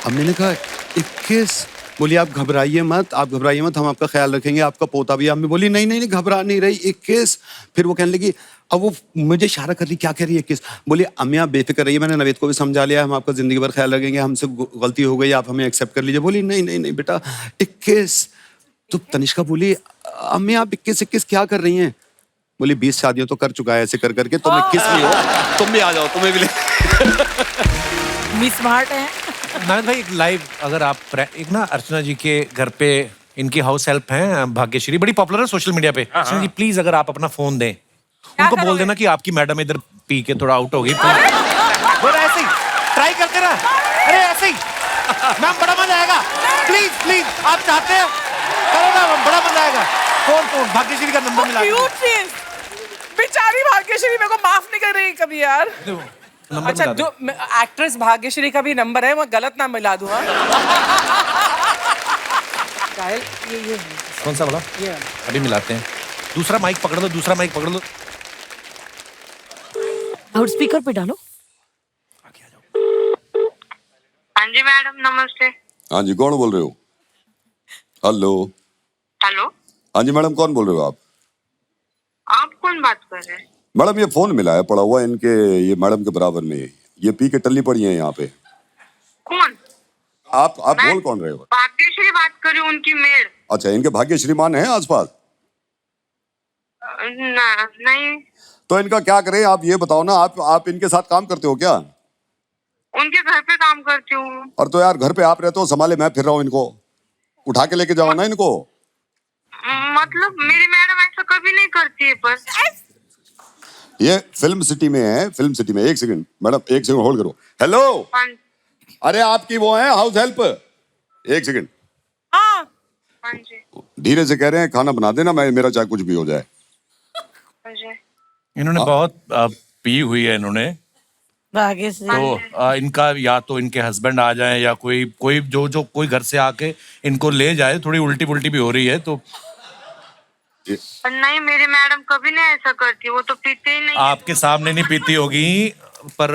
अब मैंने कहा 21। बोली आप घबराइए मत, आप घबराइए मत, हम आपका ख्याल रखेंगे, आपका पोता भी। अम्मी बोली नहीं नहीं नहीं घबरा नहीं रही, 21। फिर वो कहने लगी, अब वो मुझे इशारा कर रही, क्या कह रही है 21? बोली अम्मी आप बेफिक्र रहिए, मैंने नवेद को भी समझा लिया, हम आपका जिंदगी भर ख्याल रखेंगे, हमसे गलती हो गई, आप हमें एक्सेप्ट कर लीजिए। बोली नहीं नहीं नहीं बेटा 21। तो तनिष्का बोली अम्मी आप 21 क्या कर रही हैं? बोली 20 शादियों तो कर चुका है ऐसे कर करके, तुम 21 भी हो, तुम भी आ जाओ, तुम्हें भी ले। मिस स्मार्ट है। नारद भाई एक लाइव, अगर आप एक ना अर्चना जी के घर पे इनकी हाउस हेल्प हैं भाग्यश्री, बड़ी पॉपुलर है सोशल मीडिया पे। अर्चना जी प्लीज अगर आप अपना फोन दें, उनको बोल देना कि आपकी मैडम इधर पी के थोड़ा आउट हो गई। बोला ऐसे ही ट्राई करते ना, अरे ऐसे ही मैम बड़ा मजा आएगा, प्लीज प्लीज आप चाहते हो करो ना, बड़ा मजा आएगा। फोन भाग्यश्री का नंबर मिला। बेचारी भाग्यश्री मेरे को माफ नहीं कर रही कभी यार। अच्छा जो एक्ट्रेस भाग्यश्री का भी नंबर है, मैं गलत ना मिला दूं। ये कौन सा वाला? ये अभी मिलाते हैं। दूसरा माइक पकड़ लो, दूसरा माइक पकड़ लो, लाउड स्पीकर पे डालो। हाँ जी मैडम नमस्ते। हाँ जी कौन बोल रहे हो? हेलो। हेलो। हाँ जी मैडम कौन बोल रहे हो आप कौन बात कर रहे हैं? मैडम ये फोन मिला है, पड़ा हुआ है इनके, ये मैडम के बराबर में, ये पी के टल्ली पड़ी है यहाँ पे। कौन? आप बोल कौन रहे हो? भाग्यश्री बात कर रही हूँ, उनकी मेड। अच्छा इनके भाग्यश्री मान है आसपास? नहीं। तो इनका क्या करें आप ये बताओ ना, आप इनके साथ काम करते हो क्या? उनके घर पे काम करती हूँ। और तो यार घर पे आप रहते हो, संभाले मैं फिर रहा हूँ, इनको उठा के लेके जाओ ना इनको। मतलब मेरी मैडम ऐसा कभी नहीं करती है। पर ये फिल्म सिटी में है, फिल्म सिटी में। एक सेकंड मैडम, एक सेकंड होल्ड करो। हेलो, अरे आपकी वो है हाउस हेल्प, एक सेकंड। हाँ जी। धीरे से कह रहे हैं खाना बना देना, मैं मेरा चाहे कुछ भी हो जाए। इन्होंने बहुत पी हुई है इन्होंने। भाग्यश्री तो इनका या तो इनके हस्बैंड आ जाएं या कोई कोई जो कोई घर से आके इनको ले जाए। थोड़ी उल्टी पुल्टी भी हो रही है तो नहीं, मेरी मैडम कभी नहीं ऐसा करती, वो तो पीते ही नहीं। आपके सामने नहीं पीती होगी, पर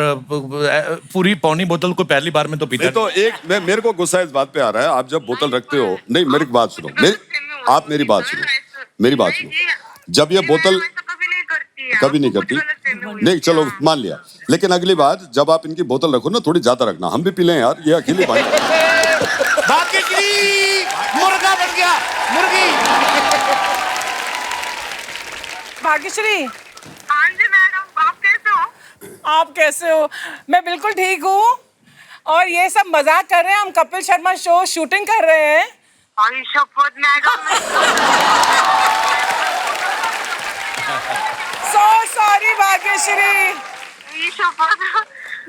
पूरी पौनी बोतल को पहली बार में तो पीता नहीं तो मेरे को गुस्सा इस बात पे आ रहा है, आप जब बोतल रखते हो, नहीं मेरी बात सुनो, आप मेरी बात सुनो, जब ये बोतल कभी नहीं करती, नहीं चलो मान लिया, लेकिन अगली बार जब आप इनकी बोतल रखो ना थोड़ी ज्यादा रखना, हम भी पी लें यार, ये अकेले भाई। मुर्गा बन गया, मुर्गी। भाग्यश्री, हाँ जी मैडम, आप कैसे हो? आप कैसे हो? मैं बिल्कुल ठीक हूँ। और ये सब मजाक कर रहे हैं, हम कपिल शर्मा शो शूटिंग कर रहे हैं। आई शपथ मैडम, सो सॉरी भाग्यश्री। ये शपथ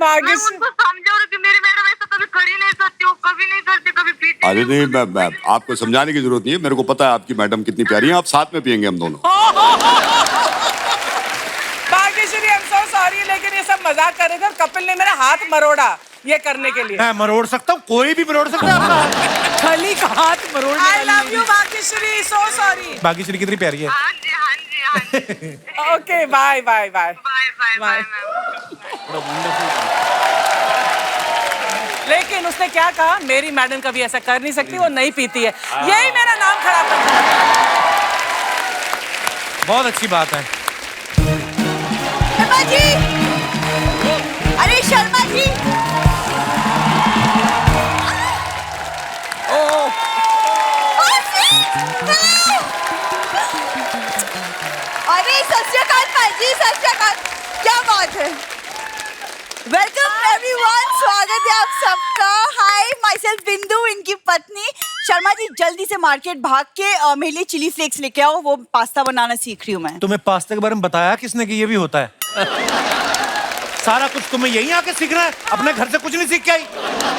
मैं भाग्यश्री, उनको समझा रही थी, मेरी मैडम ऐसा कभी कर ही नहीं सकती, वो कभी नहीं करती, कभी पीती अरे नहीं, मैं आपको समझाने की जरूरत नहीं है, मेरे को पता है आपकी मैडम कितनी प्यारी है, आप साथ में पियेंगे हम दोनों। Bhagyashree I am so sorry, लेकिन ये सब मजाक कर रहे थे और कपिल ने मेरा हाथ मरोड़ा ये करने के लिए। मैं मरोड़ सकता हूँ, कोई भी मरोड़ सकता है अपना खली का हाथ मरोड़ने आई लव वाली you Bhagyashree, so sorry. Bhagyashree कितनी प्यारी है। हाँ जी, हाँ जी, हाँ जी। Okay bye bye bye. Bye bye bye लेकिन उसने क्या कहा, मेरी मैडम कभी ऐसा कर नहीं सकती, वो नहीं पीती है। यही मेरा नाम खराब कर दिया। बहुत अच्छी बात है। शर्मा जी, अरे शर्मा जी, अरे सत श्री अकाल भाई, सत श्री अकाल, क्या बात है। वेलकम एवरीवन, स्वागत है आप सबका। हाय, माई सेल्फ बिंदु, इनकी पत्नी। शर्मा जी जल्दी से मार्केट भाग के मेरे लिए चिली फ्लेक्स लेके आओ, वो पास्ता बनाना सीख रही हूँ मैं। तुम्हें पास्ता के बारे में बताया किसने कि ये भी होता है? सारा कुछ तुम्हें यहीं आके सीखना है, अपने घर से कुछ नहीं सीख के आई।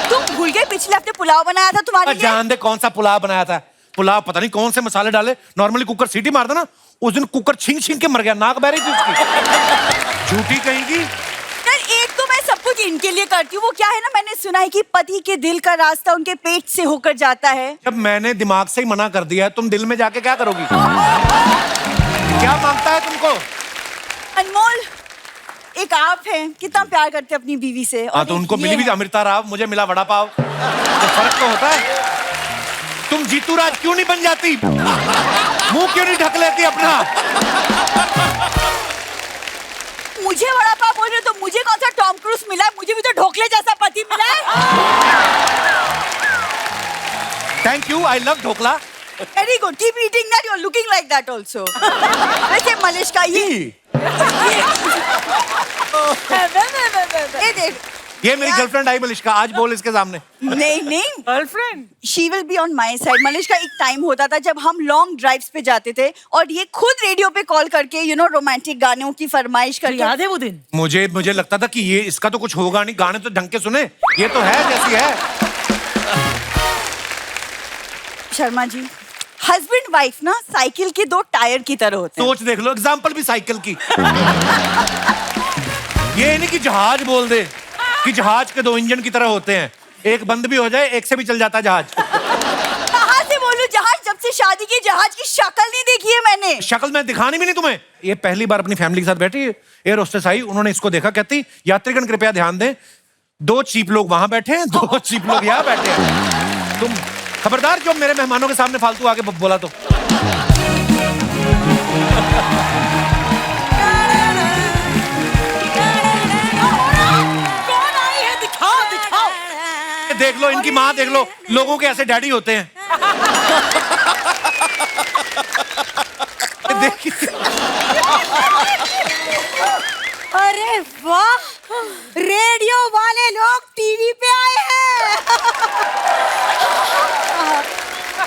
तुम भूल गए पिछले हफ्ते पुलाव बनाया था तुम्हारे लिए। जान दे कौन सा पुलाव बनाया था। पुलाव पता नहीं कौन से मसाले डाले, नॉर्मली कुकर सीटी मार देना, उस दिन कुकर छींक छींक के मर गया, नाक बह रही थी उसकी। झूठी कहेंगी। एक तो मैं सब कुछ इनके लिए करती हूँ, वो क्या है ना, मैंने सुना है कि पति के दिल का रास्ता उनके पेट से होकर जाता है। जब मैंने दिमाग से ही मना कर दिया है, तुम दिल में जाके क्या करोगी? क्या मांगता है तुमको? अनमोल, एक आप हैं, कितना प्यार करते अपनी बीवी से। हाँ तो उनको मिली भी अमृता राव, मुझे मिला वड़ा पाव, तो फर्क तो होता है। तुम जीतू राज क्यों नहीं बन जाती? मुंह क्यों नहीं ढक लेती अपना? मुझे वड़ा पाव बोल रहे हो तो मुझे कौन सा टॉम क्रूज मिला है? मुझे भी तो ढोकले जैसा पति मिला है। Thank you, I love dhokla. Very good, keep eating that, you are looking like that also. वैसे मलिश का ये देख, ये मेरी गर्लफ्रेंड आई मलिश्का, आज बोल इसके सामने। नहीं नहीं, girlfriend she will be on my side. Malishka, एक टाइम होता था जब हम लॉन्ग ड्राइव्स पे जाते थे और ये खुद रेडियो पे कॉल करके रोमांटिक गानों की फरमाइश करके। याद है वो दिन? मुझे लगता था कि ये इसका तो कुछ होगा नहीं, गाने तो ढंग के सुने, ये तो है जैसी है। शर्मा जी, हस्बैंड वाइफ ना साइकिल के दो टायर की तरह होते हैं। सोच देख लो, एग्जाम्पल भी साइकिल की। ये नहीं कि जहाज बोल दे कि जहाज के दो इंजन की तरह होते हैं, एक बंद भी हो जाए एक से भी चल जाता है जहाज। कहाँ से बोलूं जहाज, जब से शादी की जहाज की शक्ल नहीं देखी है मैंने। शक्ल मैं दिखानी भी नहीं तुम्हें। ये पहली बार अपनी फैमिली के साथ बैठी, एयर होस्टेस आई, उन्होंने इसको देखा, कहती यात्रीगण कृपया ध्यान दें, दो चीप लोग वहां बैठे हैं, दो चीप लोग यहाँ बैठे हैं। तुम खबरदार जो मेरे मेहमानों के सामने फालतू आके बोला तो। देख लो इनकी माँ, देख लो, लोगों के ऐसे डैडी होते हैं। अरे वाह, रेडियो वाले लोग टीवी पे आए हैं।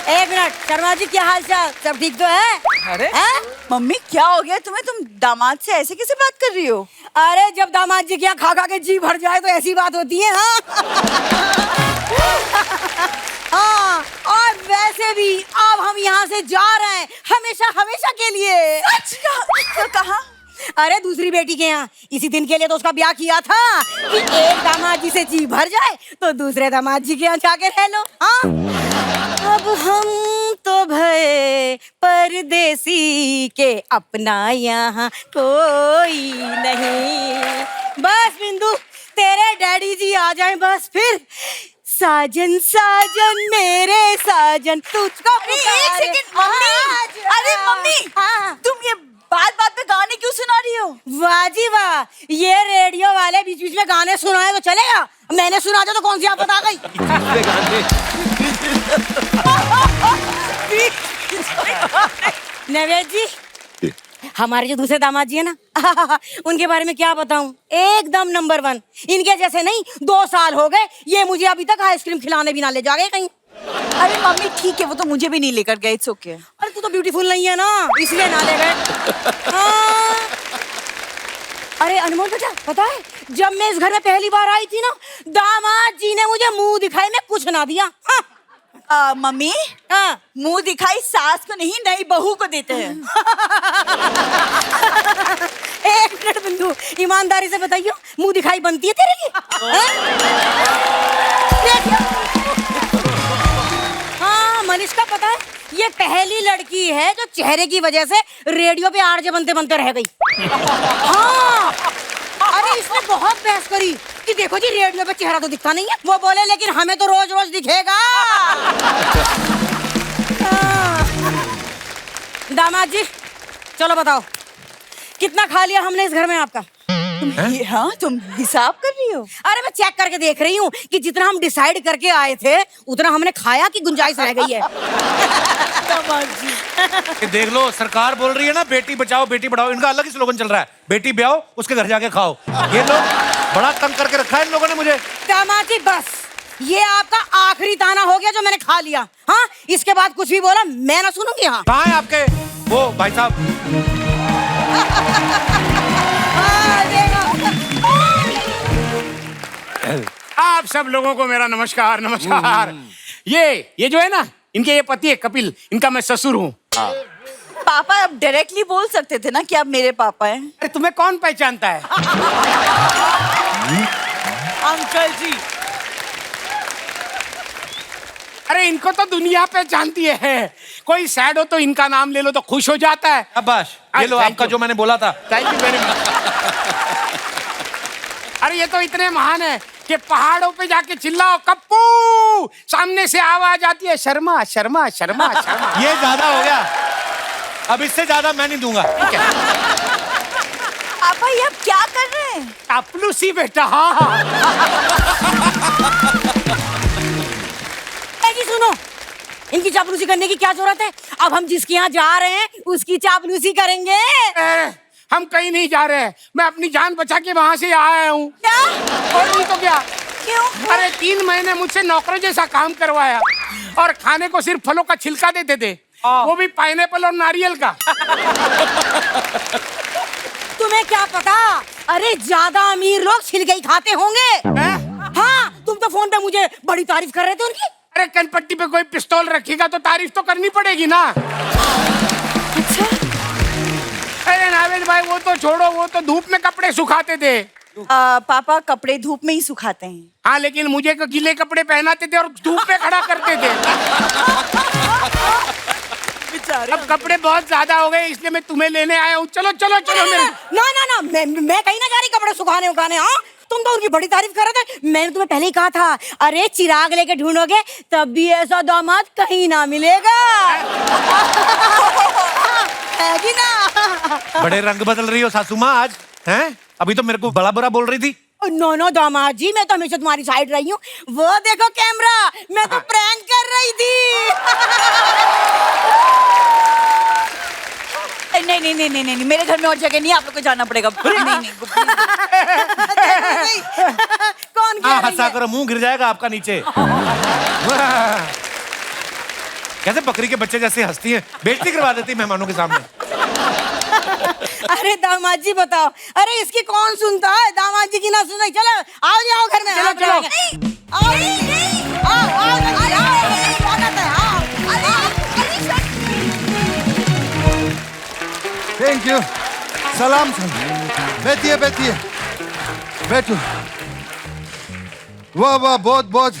एक मिनट, शर्मा जी क्या हाल चाल, सब ठीक तो है? अरे मम्मी क्या हो गया तुम्हें, तुम दामाद से ऐसे कैसे बात कर रही हो? अरे जब दामाद जी क्या खा खा के जी भर जाए तो ऐसी बात होती है। हाँ, और वैसे भी अब हम यहाँ से जा रहे हैं, हमेशा हमेशा के लिए। सच कहा? अरे दूसरी बेटी के यहाँ इसी दिन के लिए तो उसका ब्याह किया था कि एक दामाद जी से जी भर जाए तो दूसरे दामाद जी के यहाँ जाके रह लो। हाँ अब हम तो भय परदेसी के अपना यहाँ कोई नहीं। बस बिंदु तेरे डैडी जी आ जाएं बस फिर साजन साजन मेरे साजन तुझको अरे एक सेकंड मम्मी, अरे मम्मी तुम ये बात बात पे गाने क्यों सुना रही हो? वाह जी वाह, ये रेडियो वाले बीच बीच में गाने सुनाए तो चलेगा, मैंने सुना दिया तो कौन सी आफत आ गई। नवेद जी हमारे जो दूसरे दामाद जी है ना उनके बारे में क्या बताऊं, एकदम नंबर 1। इनके जैसे नहीं, 2 साल हो गए ये मुझे अभी तक आइसक्रीम खिलाने भी ना ले जा गए कहीं। अरे मम्मी ठीक है, वो तो मुझे भी नहीं लेकर गए, इट्स ओके। अरे तू तो ब्यूटीफुल नहीं है ना इसलिए ना ले गए। हाँ। अरे अनमोल बेटा पता है जब मैं इस घर में पहली बार आई थी ना दामाद जी ने मुझे मुंह दिखाई में कुछ ना दिया। हाँ। मम्मी हाँ। मुंह दिखाई सास को नहीं नई बहू को देते हैं। एक मिनट बिंदु, ईमानदारी से बताइयो मुंह दिखाई बनती है तेरे की? हाँ मनीषा पता है ये पहली लड़की है जो चेहरे की वजह से रेडियो पे आरजे बनते बनते रह गई। हाँ अरे इसने बहुत बहस करी कि देखो जी रेडियो पे चेहरा तो दिखता नहीं है, वो बोले लेकिन हमें तो रोज रोज दिखेगा। दामाद जी चलो बताओ कितना खा लिया हमने इस घर में आपका? हाँ तुम हिसाब कर रही हो? अरे मैं चेक करके देख रही हूँ कि जितना हम डिसाइड करके आए थे उतना हमने खाया कि गुंजाइश रह गई है। कि देख लो सरकार बोल रही है ना बेटी बचाओ बेटी पढ़ाओ, इनका अलग ही स्लोगन चल रहा है, बेटी ब्याओ उसके घर जाके खाओ। ये लोग बड़ा तंग करके रखा है इन लोगों ने मुझे। दामाद जी बस ये आपका आखिरी ताना हो गया जो मैंने खा लिया। हाँ इसके बाद कुछ भी बोला मैं ना सुनूंगी। हाँ कहाँ है आपके वो भाई साहब? आप सब लोगों को मेरा नमस्कार। नमस्कार। ये जो है ना इनके ये पति है कपिल, इनका मैं ससुर हूँ। पापा आप डायरेक्टली बोल सकते थे ना कि आप मेरे पापा हैं। अरे तुम्हें कौन पहचानता है? अंकल जी अरे इनको तो दुनिया पहचानती है, कोई सैड हो तो इनका नाम ले लो तो खुश हो जाता है। अब्बास ये लो आपका जो मैंने बोला था। Thank you very much. अरे ये तो इतने महान है कि पहाड़ों पे जाके चिल्लाओ कप्पू, सामने से आवाज आती है शर्मा शर्मा शर्मा शर्मा। ये ज्यादा हो गया, अब इससे ज्यादा मैं नहीं दूंगा। पापा ये आप क्या कर रहे हैं? चापलूसी बेटा। हाँ जी सुनो इनकी चापलूसी करने की क्या जरूरत है, अब हम जिसके यहाँ जा रहे हैं उसकी चापलूसी करेंगे। हम कहीं नहीं जा रहे हैं, मैं अपनी जान बचा के वहाँ से आया हूँ। क्या? और नहीं तो क्या। क्यों? अरे 3 महीने मुझसे नौकर जैसा काम करवाया और खाने को सिर्फ फलों का छिलका देते थे, वो भी पाइनएप्पल और नारियल का। तुम्हें क्या पता, अरे ज्यादा अमीर लोग छिलके ही खाते होंगे। हाँ तुम तो फोन पे मुझे बड़ी तारीफ कर रहे थे उनकी। अरे कनपट्टी पे कोई पिस्तौल रखेगा तो तारीफ तो करनी पड़ेगी ना। अच्छा अरे नावेद भाई वो तो छोड़ो, वो तो धूप में कपड़े सुखाते थे। पापा कपड़े धूप में ही सुखाते हैं। हाँ लेकिन मुझे तो गीले कपड़े पहनाते थे और धूप में खड़ा करते थे। अब कपड़े बहुत ज्यादा हो गए इसलिए मैं तुम्हें लेने आया हूँ। चलो चलो चलो मेरे। ना मैं कहीं ना जा रही कपड़े सुखाने उखाने। हाँ तुम तो उनकी बड़ी तारीफ कर रहे थे, मैंने तुम्हें पहले ही कहा था अरे चिराग लेके ढूंढोगे तब भी ऐसा दामाद कहीं ना मिलेगा। है कि ना? बड़े रंग बदल रही हो सासू माँ आज हैं? अभी तो मेरे को बड़ा बुरा बोल रही थी। नो दामाद जी मैं तो हमेशा तुम्हारी साइड रही हूँ। वो देखो कैमरा, मैं तो प्रैंक कर रही थी। नहीं मेरे घर में और जगह नहीं, आप लोग को जाना पड़ेगा। नहीं कौन कह रही हंसा है? करो मुंह गिर जाएगा आपका नीचे। कैसे बकरी के बच्चे जैसे हंसती है, बेइज्जती करवा देती है मेहमानों के सामने। अरे दामाद जी बताओ, अरे इसकी कौन सुनता है, दामाद जी की ना सुने। चलो आओ जी आओ घर में। चलो चलो थैंक यू सलाम बैठिए बैठिए बैठो। वाह वाह, बहुत बहुत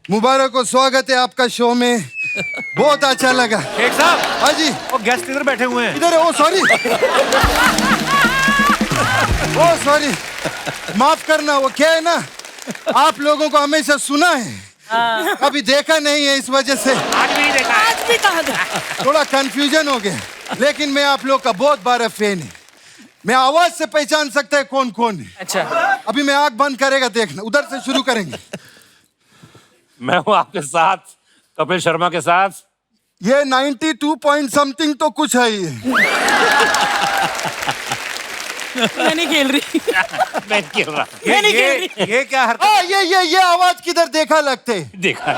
मुबारक हो, स्वागत है आपका शो में। बहुत अच्छा लगा। शेख साहब। हाँ जी। वो गेस्ट इधर बैठे हुए हैं। इधर है। ओ सॉरी ओ सॉरी, माफ करना। वो क्या है ना, आप लोगों को हमेशा सुना है, अभी देखा नहीं है, इस वजह से आज भी नहीं देखा। आज भी कहा था। थोड़ा कंफ्यूजन हो गया। लेकिन मैं आप लोग का बहुत बड़ा फैन है। मैं आवाज से पहचान सकता है कौन कौन है। अच्छा, अभी मैं आंख बंद करेगा, देखना। उधर से शुरू करेंगे। मैं हूँ आपके साथ, कपिल शर्मा के साथ। ये 92 पॉइंट समथिंग तो कुछ है ही। मैं नहीं खेल रही। मैं खेल रहा। ये क्या हरकत? ये आवाज किधर देखा लगते? देखा।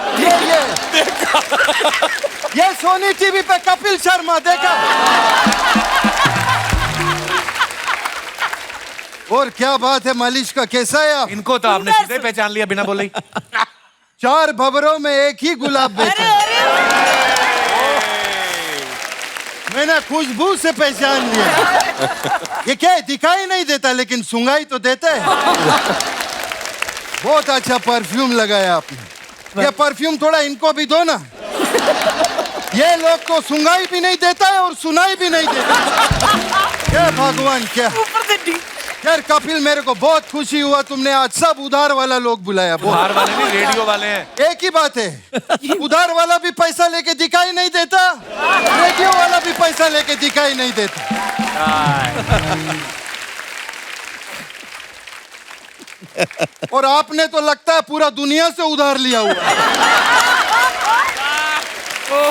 ये सोनी टीवी पे कपिल शर्मा देखा। और क्या बात है मालिश का, कैसा है आप? इनको तो आपने सीधे पहचान लिया बिना बोले ही। 4 भंवरों में एक ही गुलाब बेचा। मैंने खुशबू से पहचान लिया। ये क्या है, दिखाई नहीं देता लेकिन सुंगाई तो देता है। बहुत अच्छा परफ्यूम लगाया आपने। ये परफ्यूम थोड़ा इनको भी दो ना। ये लोग को सुंगाई भी नहीं देता है और सुनाई भी नहीं देता। क्या भगवान, क्या यार कपिल, मेरे को बहुत खुशी हुआ तुमने आज सब उधार वाला लोग बुलाया। उधार वाले नहीं, रेडियो वाले हैं। एक ही बात है, उधार वाला भी पैसा लेके दिखाई नहीं देता, रेडियो वाला भी पैसा लेके दिखाई नहीं देता। और आपने तो लगता है पूरा दुनिया से उधार लिया हुआ।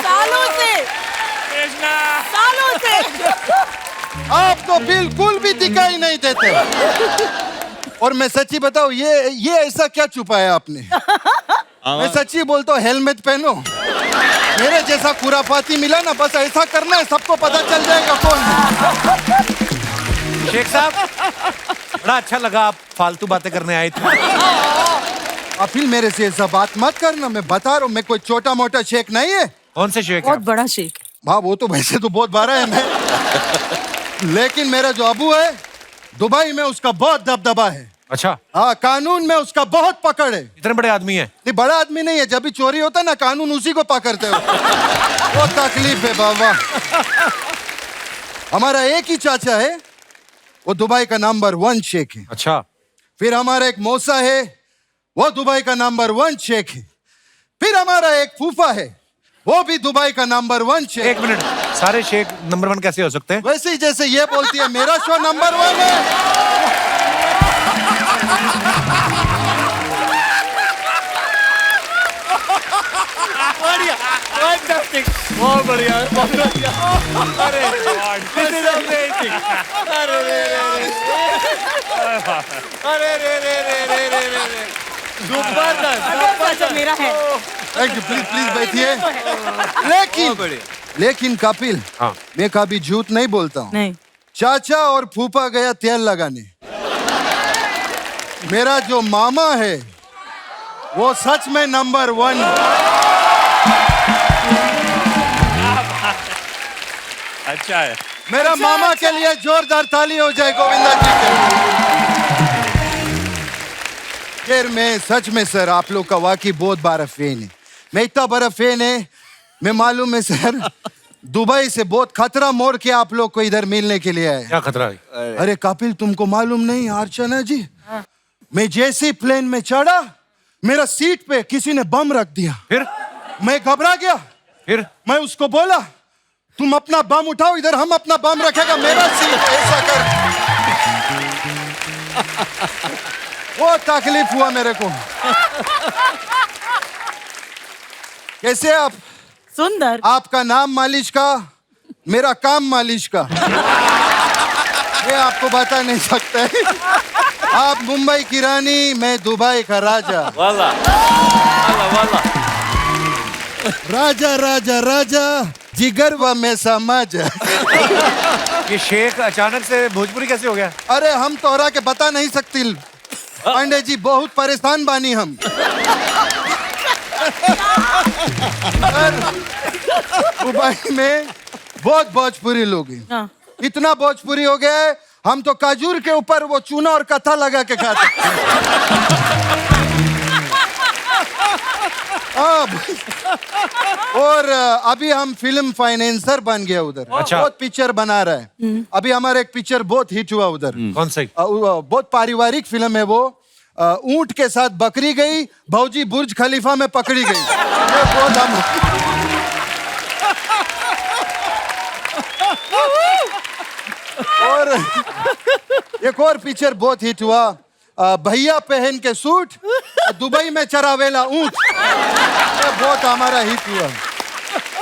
सालों से। आप तो बिल्कुल भी दिखाई नहीं देते। और मैं सच्ची बताऊं, ये ऐसा क्या छुपाया आपने? मैं सच्ची बोलता हूँ, हेलमेट पहनो। मेरे जैसा खुराफाती मिला ना, बस ऐसा करना है, सबको पता चल जाएगा कौन है। शेख साहब, बड़ा अच्छा लगा, आप फालतू बातें करने आए थे। कपिल, मेरे से ऐसा बात मत करना, मैं बता रहा हूँ, मैं कोई छोटा मोटा शेख नहीं है। कौन से शेख? बहुत बड़ा शेख। हाँ, वो तो वैसे तो बहुत बड़ा है मैं। लेकिन मेरा जो अबू है, दुबई में उसका बहुत दबदबा है। अच्छा। हाँ, कानून में उसका बहुत पकड़ है। इतने बड़े आदमी है? नहीं, बड़ा आदमी नहीं है। जब भी चोरी होता है ना, कानून उसी को पकड़ते हो। वो तकलीफ है बाबा। हमारा एक ही चाचा है, वो दुबई का नंबर 1 शेख है। अच्छा। फिर हमारा एक मौसा है, वो दुबई का नंबर 1 शेख है। फिर हमारा एक फूफा है, वो भी दुबई का नंबर 1 शेख। एक मिनट, सारे शेख नंबर 1 कैसे हो सकते हैं? वैसे ही जैसे ये बोलती है मेरा शो नंबर 1 है। बढ़िया, फैंटास्टिक, बहुत बढ़िया, बहुत बढ़िया। अरे दिस इज अमेजिंग। अरे रे रे रे रे, जबरदस्त। मेरा है। थैंक यू, प्लीज प्लीज बैठिए। लेकिन कपिल, हाँ। मैं कभी झूठ नहीं बोलता हूँ। नहीं। चाचा और फूफा गया तेल लगाने। मेरा जो मामा है, वो सच में नंबर 1। अच्छा है। मेरा मामा के लिए जोरदार ताली हो जाए गोविंदा जी के। फिर मैं सच में सर, आप लोग का वाकई बहुत बड़ा फैन है। मैं इतना बड़ा फैन है, मैं मालूम है सर, दुबई से बहुत खतरा मोड़ के आप लोग को इधर मिलने के लिए आए। क्या खतरा है? अरे कपिल, तुमको मालूम नहीं अर्चना जी, मैं जैसे प्लेन में चढ़ा, मेरा सीट पे किसी ने बम रख दिया। फिर मैं घबरा गया। फिर मैं उसको बोला, तुम अपना बम उठाओ, इधर हम अपना बम रखेगा, मेरा सीट ऐसा कर। वो तकलीफ हुआ मेरे को। कैसे आप? सुंदर। आपका नाम मालिश का, मेरा काम मालिश का। ये आपको बता नहीं सकता है। आप मुंबई की रानी, मैं दुबई का राजा। वाला वाला वाला। राजा राजा राजा, जिगरवा में समाज। ये शेख अचानक से भोजपुरी कैसे हो गया? अरे हम तोहरा के बता नहीं सकती पांडे जी, बहुत परेशान बानी हम। दुबई में बहुत भोजपुरी लोग हैं। हाँ। इतना भोजपुरी हो गया है, हम तो खजूर के ऊपर वो चूना और कथा लगा के खाते। और अभी हम फिल्म फाइनेंसर बन गया उधर। अच्छा। बहुत पिक्चर बना रहा है। अभी हमारा एक पिक्चर बहुत हिट हुआ उधर। कौन सी? बहुत पारिवारिक फिल्म है वो। ऊंट के साथ बकरी गई, भौजी बुर्ज खलीफा में पकड़ी गई। ये बहुत हम और एक और पिक्चर बहुत हिट हुआ, भैया पहन के सूट, दुबई में चरावेला ऊंट। ये बहुत हमारा हिट हुआ।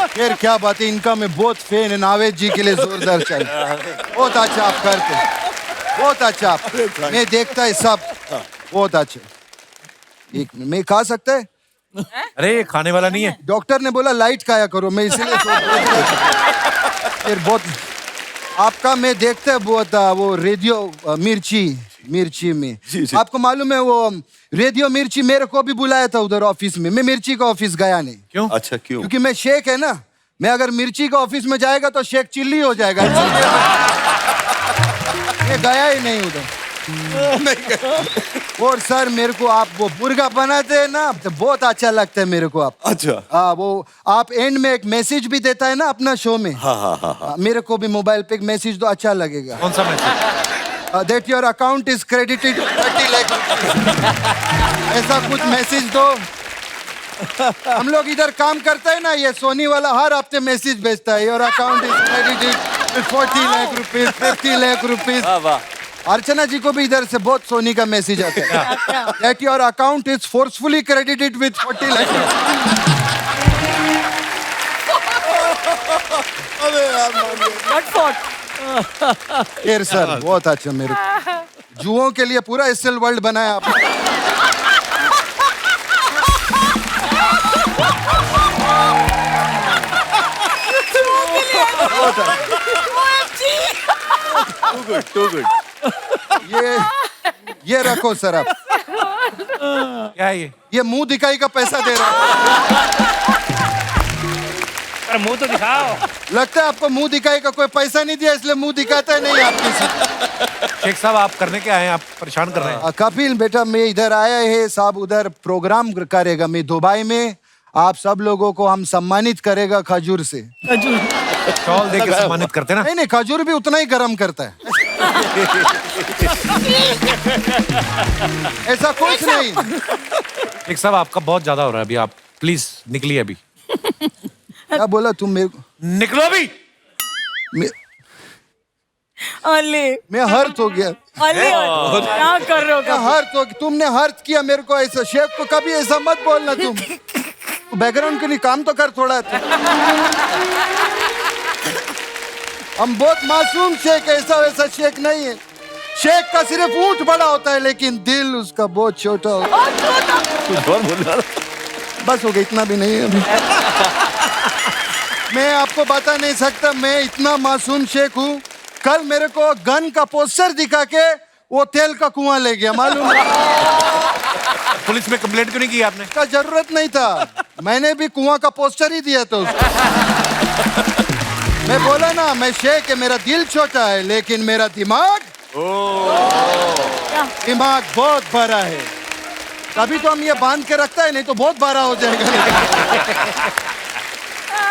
फिर क्या बात है, इनका मैं बहुत फैन है, नावेद जी के लिए जोरदार चाहिए। बहुत अच्छा आप करते, बहुत अच्छा आप, मैं देखता है सब, बहुत अच्छे। एक मैं खा सकता है? अरे ये खाने वाला नहीं है। डॉक्टर ने बोला लाइट खाया करो, मैं इसलिए फिर बहुत आपका मैं देखता है बहुत वो रेडियो मिर्ची में। आपको मालूम है वो रेडियो मिर्ची मेरे को भी बुलाया था उधर ऑफिस में, मैं मिर्ची का ऑफिस गया नहीं। क्यों? अच्छा क्यों? क्योंकि मैं शेख है ना, मैं अगर मिर्ची का ऑफिस में जाएगा तो शेख चिल्ली हो जाएगा। मैं गया ही नहीं उधर। और सर मेरे को आप वो मुर्गा बनाते हैं ना तो बहुत अच्छा लगता है मेरे को आप। अच्छा। हाँ वो आप एंड में एक मैसेज भी देता है ना अपना शो में। हाँ। मेरे को भी मोबाइल पे एक मैसेज तो अच्छा लगेगा। कौन सा message? That your account is credited 30 lakh. ऐसा कुछ मैसेज दो। हम लोग इधर काम करते हैं ना, ये सोनी वाला हर हफ्ते मैसेज भेजता है, your account is credited 40 lakh rupees, 50 lakh rupees. Archana ji को भी इधर से बहुत सोनी का मैसेज आता है, that your account is forcefully credited with 40 lakh. यार सर बहुत अच्छा, मेरे जुओं के लिए पूरा एसएल वर्ल्ड बनाया आपने। Too good. ये रखो सर आप। क्या है ये मुंह दिखाई का पैसा दे रहा है। अरे मुंह तो दिखाओ। लगता है आपको मुंह दिखाई का कोई पैसा नहीं दिया इसलिए मुंह दिखाता नहीं आप किसी। शेख साहब आप करने के आए हैं, आप परेशान कर रहे हैं। कपिल बेटा मैं इधर आया है, साहब उधर प्रोग्राम करेगा, मैं दुबई में, आप सब लोगों को हम सम्मानित करेगा खजूर से। शॉल दे के सम्मानित करते ना? नहीं खजूर भी उतना ही गर्म करता है। ऐसा कुछ नहीं। शेख साहब आपका बहुत ज्यादा हो रहा है अभी, आप प्लीज निकलिए अभी। क्या बोला तुम मेरे को? निकलो अभी। मैं हर्ट हो गया। क्या कर रहे हो? हर्ट हो, तुमने हर्ट किया मेरे को ऐसा। शेख को कभी ऐसा मत बोलना तुम। बैकग्राउंड के लिए काम तो कर थोड़ा। हम बहुत मासूम शेख, ऐसा वैसा शेख नहीं है। शेख का सिर्फ ऊंट बड़ा होता है लेकिन दिल उसका बहुत छोटा होता है। बस हो गया, इतना भी नहीं है अभी। मैं आपको बता नहीं सकता, मैं इतना मासूम शेख हूँ। कल मेरे को गन का पोस्टर दिखा के वो तेल का कुआं ले गया, मालूम है? पुलिस में कंप्लेंट क्यों नहीं की आपने? का जरूरत नहीं था, मैंने भी कुआं का पोस्टर ही दिया था उसको। मैं बोला ना मैं शेख है, मेरा दिल छोटा है लेकिन मेरा दिमाग बहुत बड़ा है। तभी तो हम ये बांध के रखता है, नहीं तो बहुत बड़ा हो जाएगा।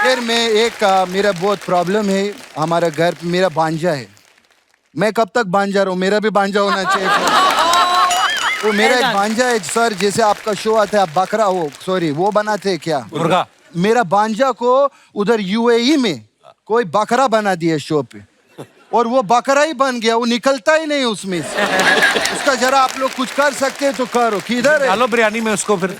फिर मैं एक मेरा बहुत प्रॉब्लम है, हमारा घर मेरा भांजा है। मैं कब तक भांजा रहूं? मेरा भी भांजा होना चाहिए। वो मेरा एक भांजा है सर, जैसे आपका शो आता है, आप बकरा हो, सॉरी वो बनाते हैं क्या, मुर्गा। मेरा भांजा को उधर यूएई में कोई बकरा बना दिया शो पे, और वो बकरा ही बन गया, वो निकलता ही नहीं उसमें से। उसका जरा आप लोग कुछ कर सकते हैं तो करो। किधर है? डालो बिरयानी में उसको फिर।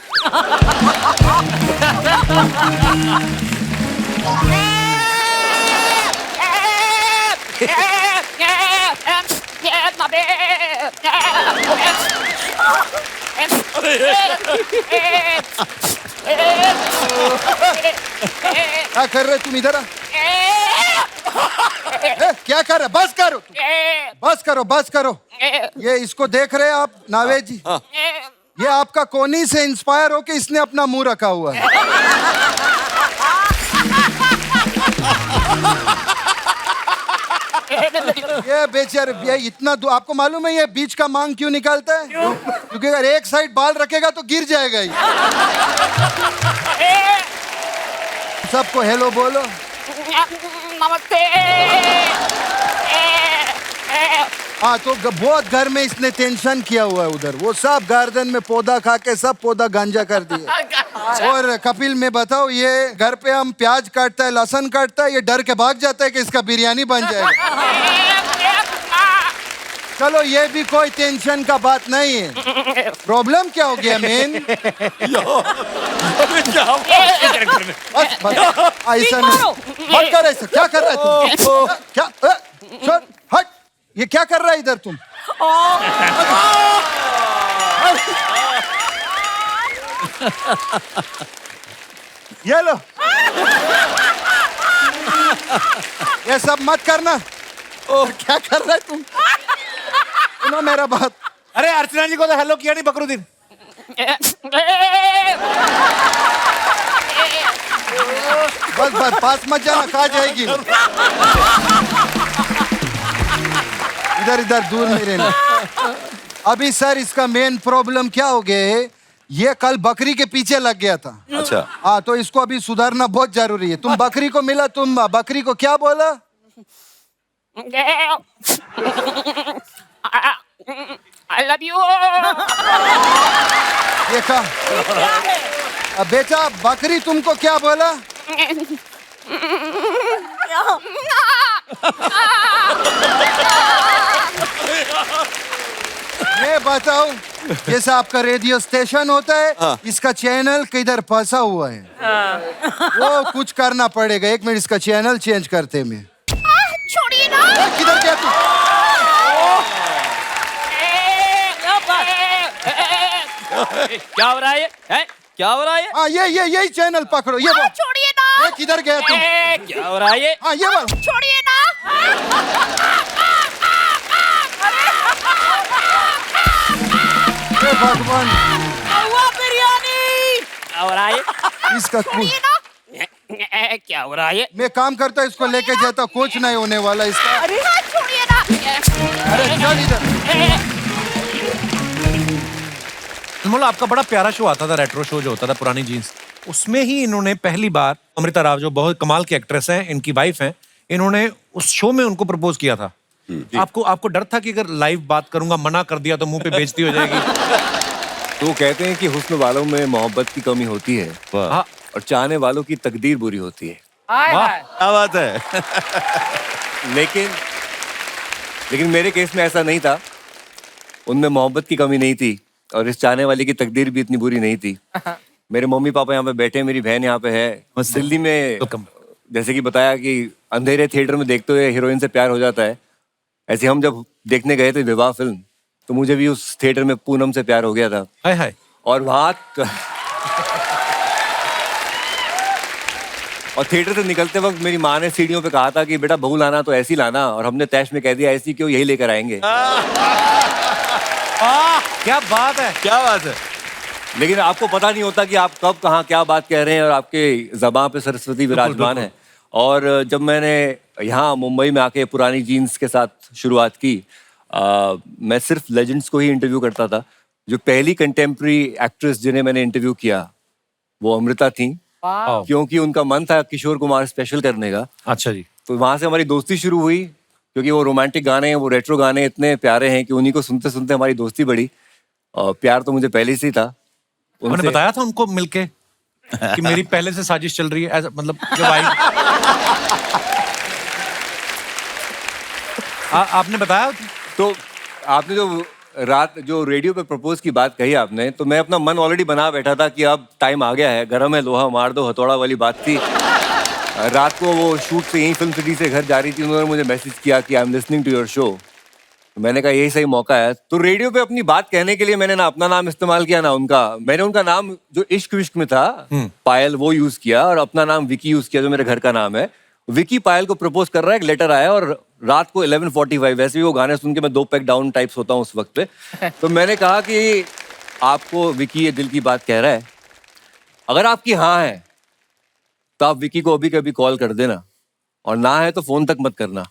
क्या कर रहे तुम? इधर क्या कर रहे? बस करो, बस करो, बस करो। ये इसको देख रहे हैं आप नावेद जी? ये आपका कोनी से इंस्पायर होके इसने अपना मुंह रखा हुआ है। ये बेचारे ये इतना आपको मालूम है ये बीच का मांग क्यों निकालता है? क्योंकि अगर एक साइड बाल रखेगा तो गिर जाएगा ये। सबको हेलो बोलो। नमस्ते। हाँ तो बहुत घर में इसने टेंशन किया हुआ है उधर। वो सब गार्डन में पौधा खा के सब पौधा गांजा कर दिया। और कपिल मैं बताओ ये घर पे हम प्याज काटता है लहसुन काटता है ये डर के भाग जाता है कि इसका बिरयानी बन जाएगा। चलो ये भी कोई टेंशन का बात नहीं है। प्रॉब्लम क्या हो गया मेन? ऐसा नहीं मत कर ऐसा। क्या कर रहा है तुम? क्या छोड़ हट। ये क्या कर रहा है इधर तुम? ये लो ये सब मत करना। क्या कर रहा है तुम? सुनो मेरा बात। अरे अर्चना जी को तो हेलो किया नहीं बकरुद्दीन। बस बस पास मत जाना खा जाएगी। इधर इधर दूर नहीं रहना। अभी सर इसका मेन प्रॉब्लम क्या हो गया है? ये कल बकरी के पीछे लग गया था। अच्छा हाँ तो इसको अभी सुधारना बहुत जरूरी है। तुम बकरी को मिला तुम बकरी को क्या बोला? I love you. देखा बेटा बकरी तुमको क्या बोला? मैं बताऊं जैसा आपका रेडियो स्टेशन होता है इसका चैनल किधर फंसा हुआ है। वो कुछ करना पड़ेगा। एक मिनट इसका चैनल चेंज करते में। छोड़िए ना। किधर गया तू? क्या हो रहा है? हैं? क्या हो रहा है? हाँ ये यही चैनल पकड़ो। ये बोल। छोड़िए ना। किधर गया तू? क्या हो रहा है? हाँ ये बोल। छोड़िए ना। हे भगवान बिरयानी। क्या हो रहा है? इसका क्या हो रहा है? मैं काम करता इसको लेके जाता कुछ नहीं होने वाला इसका। अरे छोड़िए ना। अरे चल इधर। अनमोल आपका बड़ा प्यारा शो आता था रेट्रो शो जो होता था पुरानी जीन्स। उसमें ही इन्होंने पहली बार अमृता राव जो बहुत कमाल की एक्ट्रेस हैं इनकी वाइफ हैं इन्होंने उस शो में उनको प्रपोज किया था। आपको डर था कि अगर लाइव बात करूंगा मना कर दिया तो मुंह पे बेइज्जती हो जाएगी? तो कहते हैं कि हुस्न वालों में मोहब्बत की कमी होती है और चाहने वालों की तकदीर बुरी होती है। क्या बात है। लेकिन मेरे केस में ऐसा नहीं था। उनमें मोहब्बत की कमी नहीं थी और इस चाहने वाले की तकदीर भी इतनी बुरी नहीं थी। मेरे मम्मी पापा यहाँ पे बैठे, मेरी बहन यहाँ पे है। दिल्ली में जैसे कि बताया कि अंधेरे थिएटर में देखते हुए हीरोइन से प्यार हो जाता है, ऐसे हम जब देखने गए थे विवाह फिल्म तो मुझे भी उस थिएटर में पूनम से प्यार हो गया था। हाय हाय। और वहाँ और थिएटर से निकलते वक्त मेरी माँ ने सीढ़ियों पे कहा था कि बेटा बहू लाना तो ऐसी लाना, और हमने तैश में कह दिया ऐसी क्यों, यही लेकर आएंगे। क्या बात है, क्या बात है। लेकिन आपको पता नहीं होता कि आप कब कहाँ क्या बात कह रहे हैं और आपके ज़बान पे सरस्वती विराजमान है। और जब मैंने यहाँ मुंबई में आके पुरानी जीन्स के साथ शुरुआत की, मैं सिर्फ लेजेंड्स को ही इंटरव्यू करता था। जो पहली कंटेम्प्रेरी एक्ट्रेस जिन्हें मैंने इंटरव्यू किया वो अमृता थी, क्योंकि उनका मन था किशोर कुमार स्पेशल करने का। अच्छा जी। तो वहाँ से हमारी दोस्ती शुरू हुई, क्योंकि वो रोमांटिक गाने हैं, वो रेट्रो गाने इतने प्यारे हैं कि उन्हीं को सुनते सुनते हमारी दोस्ती बढ़ी। और प्यार तो मुझे पहले से ही था। उन्होंने बताया था उनको मिलके कि मेरी पहले से साजिश चल रही है, ऐसा मतलब जब आई आपने बताया? तो आपने जो रेडियो पे प्रपोज की बात कही आपने, तो मैं अपना मन ऑलरेडी बना बैठा था कि अब टाइम आ गया है, गरम है लोहा मार दो हथौड़ा वाली बात थी। रात को वो शूट से यहीं फिल्म सिटी से घर जा रही थी, उन्होंने मुझे मैसेज किया कि I am listening to your show. मैंने कहा यही सही मौका है। तो रेडियो पे अपनी बात कहने के लिए मैंने ना अपना नाम इस्तेमाल किया ना उनका। मैंने उनका नाम जो इश्क विश्क में था पायल वो यूज किया, और अपना नाम विकी यूज किया जो मेरे घर का नाम है। विकी पायल को प्रपोज कर रहा है, एक लेटर आया, और रात को 11:45, वैसे भी वो गाने सुन के मैं 2 पैक डाउन टाइप्स होता हूँ उस वक्त पे। तो मैंने कहा कि आपको विकी ये दिल की बात कह रहा है, अगर आपकी हाँ है तो आप विकी को अभी कभी कॉल कर देना, और ना है तो फोन तक मत करना।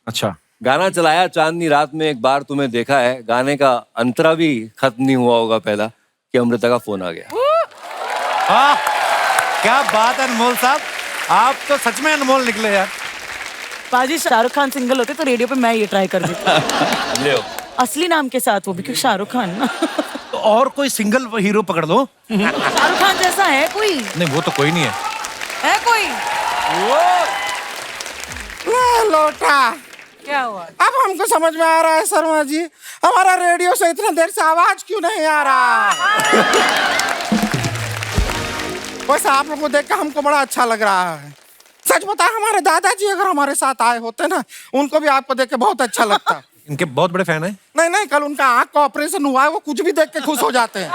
अच्छा, गाना चलाया चांदनी रात में एक बार तुम्हें देखा है, गाने का अंतरा भी खत्म नहीं हुआ होगा पहला कि अमृता का फोन आ गया। हाँ, क्या बात है अनमोल साहब, आप तो सच में अनमोल निकले यार। पाजी शाहरुख खान सिंगल होते तो रेडियो पे मैं ये ट्राई कर देती। ले असली नाम के साथ, वो भी क्योंकि शाहरुख खान ना। तो और कोई सिंगल हीरो पकड़ लो। शाहरुख खान जैसा है कोई? नहीं, वो तो कोई नहीं है कोई? लोटा क्या हुआ? अब हमको समझ में आ रहा है शर्मा जी, हमारा रेडियो से इतने देर से आवाज क्यों नहीं आ रहा। वैसे आप लोगों को देख के हमको बड़ा अच्छा लग रहा है। सच बता, हमारे दादाजी अगर हमारे साथ आए होते ना, उनको भी आपको देख के बहुत अच्छा लगता। इनके बहुत बड़े फैन हैं। नहीं नहीं, कल उनका आंख का ऑपरेशन हुआ है, वो कुछ भी देख के खुश हो जाते हैं।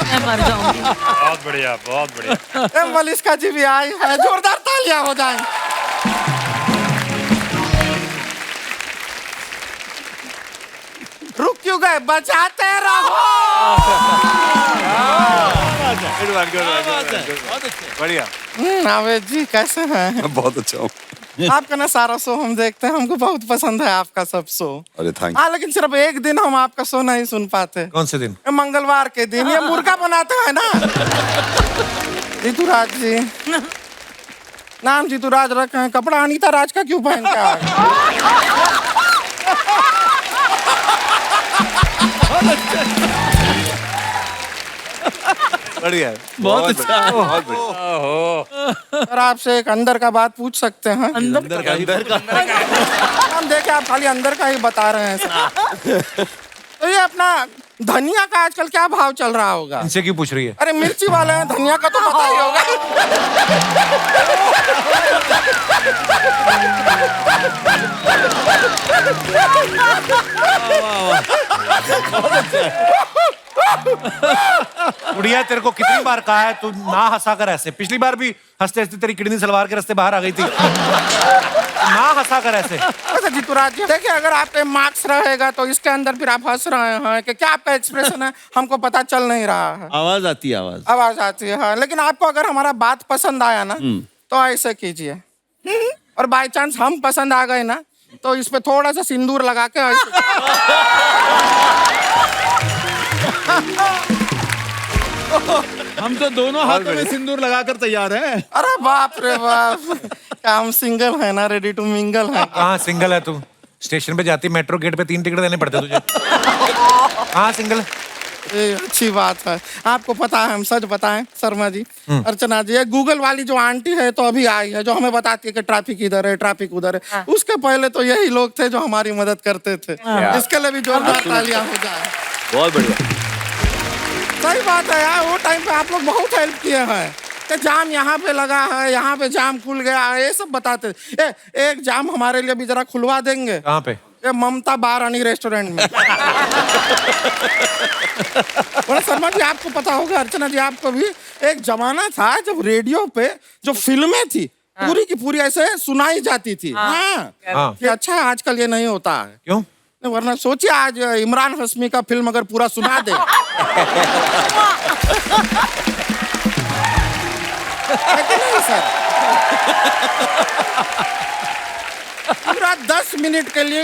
मैं मर जाऊंगी। बहुत बढ़िया, बहुत बढ़िया। मलिश्का जी भी आई है, जोरदार तालियां हो जाएं। रुक क्यों गए, बजाते रहो। बढ़िया। नावेद जी कैसे हैं? मैं बहुत अच्छा हूँ। आपका ना सारा शो हम देखते हैं, हमको बहुत पसंद है आपका सब शो। अरे थैंक हाँ, लेकिन सिर्फ एक दिन हम आपका शो नहीं सुन पाते। कौन से दिन? मंगलवार के दिन, ये मुर्गा बनाते हैं ना। जीतूराज जी नाम जीतूराज रखे हैं, कपड़ा अनीता राज का क्यों पहन के आए? बढ़िया, बहुत अच्छा, बहुत बढ़िया। सर, आपसे एक अंदर का बात पूछ सकते हैं? अंदर का हम देखे आप खाली अंदर का ही बता रहे हैं सर। तो ये अपना धनिया का आजकल क्या भाव चल रहा होगा? इनसे क्यों पूछ रही है? अरे मिर्ची वाले हैं, धनिया का तो पता ही गुड़िया, तेरे को कितनी बार कहा है तू ना हंसा कर ऐसे। पिछली बार भी हंसते हंसते तेरी किडनी सलवार के रास्ते बाहर आ गई थी। ना हंसा कर ऐसे। अच्छा जीतूराज जी, देखिए अगर आप पे मार्क्स रहेगा तो इसके अंदर फिर आप हंस रहे हैं कि क्या आपका एक्सप्रेशन है, हमको पता चल नहीं रहा है। आवाज आती है, आवाज आती है, हाँ। लेकिन आपको अगर हमारा बात पसंद आया ना, तो ऐसे कीजिए, और बाय चांस हम पसंद आ गए ना, तो इस पे थोड़ा सा सिंदूर लगा के ऐसे। हम तो दोनों हाथों में सिंदूर लगाकर तैयार हैं। अरे बाप रे बाप, क्या हम सिंगल है ना, रेडी टू मिंगल है। कहाँ सिंगल है तू? स्टेशन पे जाती मेट्रो गेट पे 3 टिकट देने पड़ते तुझे। हाँ सिंगल। ये अच्छी बात है। आपको पता है, हम सच बताएं शर्मा जी, अर्चना जी, ये गूगल वाली जो आंटी है तो अभी आई है, जो हमें बताती है कि ट्रैफिक इधर है, ट्रैफिक उधर है। उसके पहले तो यही लोग थे जो हमारी मदद करते थे। इसके लिए भी जोरदार तालियां हो जाए। बहुत बढ़िया। सही बात है यार, वो टाइम पे आप लोग बहुत हेल्प किए हैं कि जाम यहाँ पे लगा है, यहाँ पे जाम खुल गया है, ये सब बताते। एक जाम हमारे लिए भी जरा खुलवा देंगे? कहाँ पे? ये ममता बारानी रेस्टोरेंट में। बड़े शर्मा जी, आपको पता होगा, अर्चना जी आपको भी, एक जमाना था जब रेडियो पे जो फिल्में थी पूरी की पूरी ऐसे सुनाई जाती थी। हाँ। कि अच्छा आजकल ये नहीं होता है। क्यों? वरना सोचिए आज इमरान हाशमी का फिल्म अगर पूरा सुना दे। है कि नहीं सर? पूरा 10 मिनट के लिए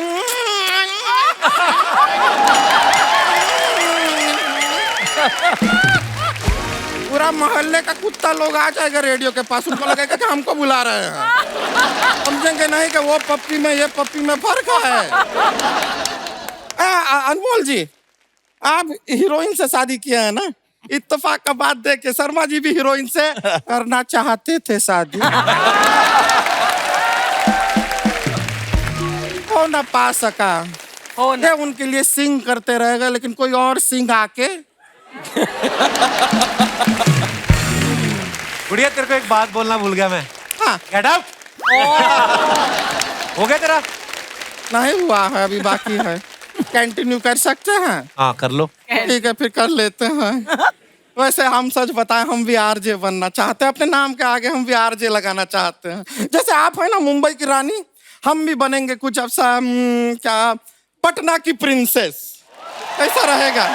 पूरा मोहल्ले का कुत्ता लोग आ जाएगा रेडियो के पास, उनको लगेगा कि हमको बुला रहे हैं। समझेंगे नहीं कि वो पप्पी में ये पप्पी में फर्क है। अनमोल जी, आप हीरोइन से शादी किए हैं ना? इत्तेफाक का बात देख के शर्मा जी भी हीरोइन से करना चाहते थे शादी। हो ना पा सका, ये उनके लिए सिंग करते रहेगा, लेकिन कोई और सिंग आके। गुड़िया, तेरे को एक बात बोलना भूल गया मैं। हाँ। Get out. हो गया तेरा? नहीं हुआ है, अभी बाकी है। कंटिन्यू कर सकते हैं? हाँ कर लो। ठीक है, फिर कर लेते हैं। वैसे हम सच बताएं, हम भी आरजे बनना चाहते हैं, अपने नाम के आगे हम भी आरजे लगाना चाहते हैं। जैसे आप है ना मुंबई की रानी, हम भी बनेंगे कुछ ऐसा, क्या, पटना की प्रिंसेस। कैसा रहेगा?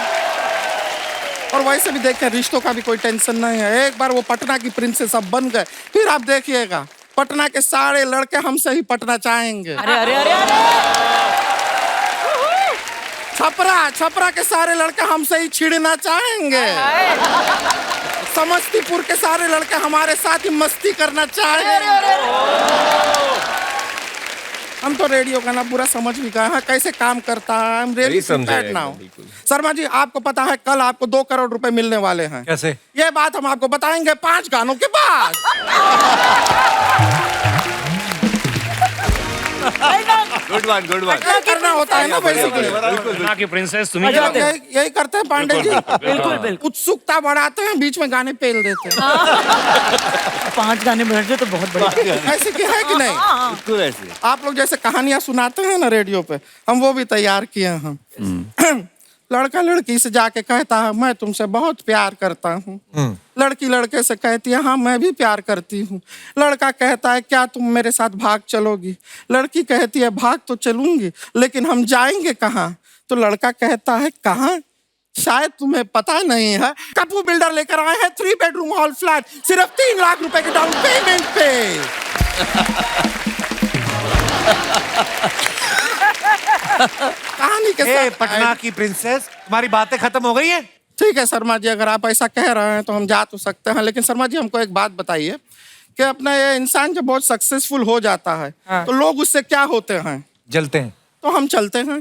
और वैसे भी देखिए रिश्तों का भी कोई टेंशन नहीं है। एक बार वो पटना की प्रिंसेस अब बन गए, फिर आप देखिएगा पटना के सारे लड़के हमसे ही पटना चाहेंगे। अरे अरे अरे अरे छपरा के सारे लड़के हमसे ही छिड़ना चाहेंगे। समस्तीपुर के सारे लड़के हमारे साथ ही मस्ती करना चाहेंगे। हम तो रेडियो का ना पूरा समझ भी गए हैं कैसे काम करता है। I'm really prepared now। Sharma ji आपको पता है कल आपको 2 करोड़ रुपए मिलने वाले हैं। कैसे? ये बात हम आपको बताएंगे 5 गानों के बाद। Good one good one. करना होता है ना बेसिकली। पटना की प्रिंसेस तुम्हें यही करते हैं पांडे जी। बिल्कुल बिल्कुल। उत्सुकता बढ़ाते हैं, बीच में गाने पेल देते हैं। 5 गाने बैठ जाए तो बहुत बढ़िया। ऐसे की है कि नहीं? बिल्कुल ऐसे। आप लोग जैसे कहानियां सुनाते हैं ना रेडियो पे, हम वो भी तैयार किए हैं। लड़का लड़की से जाके कहता है मैं तुमसे बहुत प्यार करता हूँ। लड़की लड़के से कहती है हाँ मैं भी प्यार करती हूँ। लड़का कहता है क्या तुम मेरे साथ भाग चलोगी? लड़की कहती है भाग तो चलूंगी लेकिन हम जाएंगे कहाँ? तो लड़का कहता है कहाँ? शायद तुम्हें पता नहीं है, कपूर बिल्डर लेकर आए हैं 3 बेडरूम हॉल फ्लैट सिर्फ 3 लाख रुपए के डाउन पेमेंट पे। कहानी के साथ पटना की प्रिंसेस, तुम्हारी बातें खत्म हो गई हैं? ठीक है शर्मा जी, अगर आप ऐसा कह रहे हैं तो हम जा तो सकते हैं, लेकिन शर्मा जी हमको एक बात बताइए कि अपना ये इंसान जब बहुत सक्सेसफुल हो जाता है तो लोग उससे क्या होते हैं? जलते हैं। तो हम चलते हैं।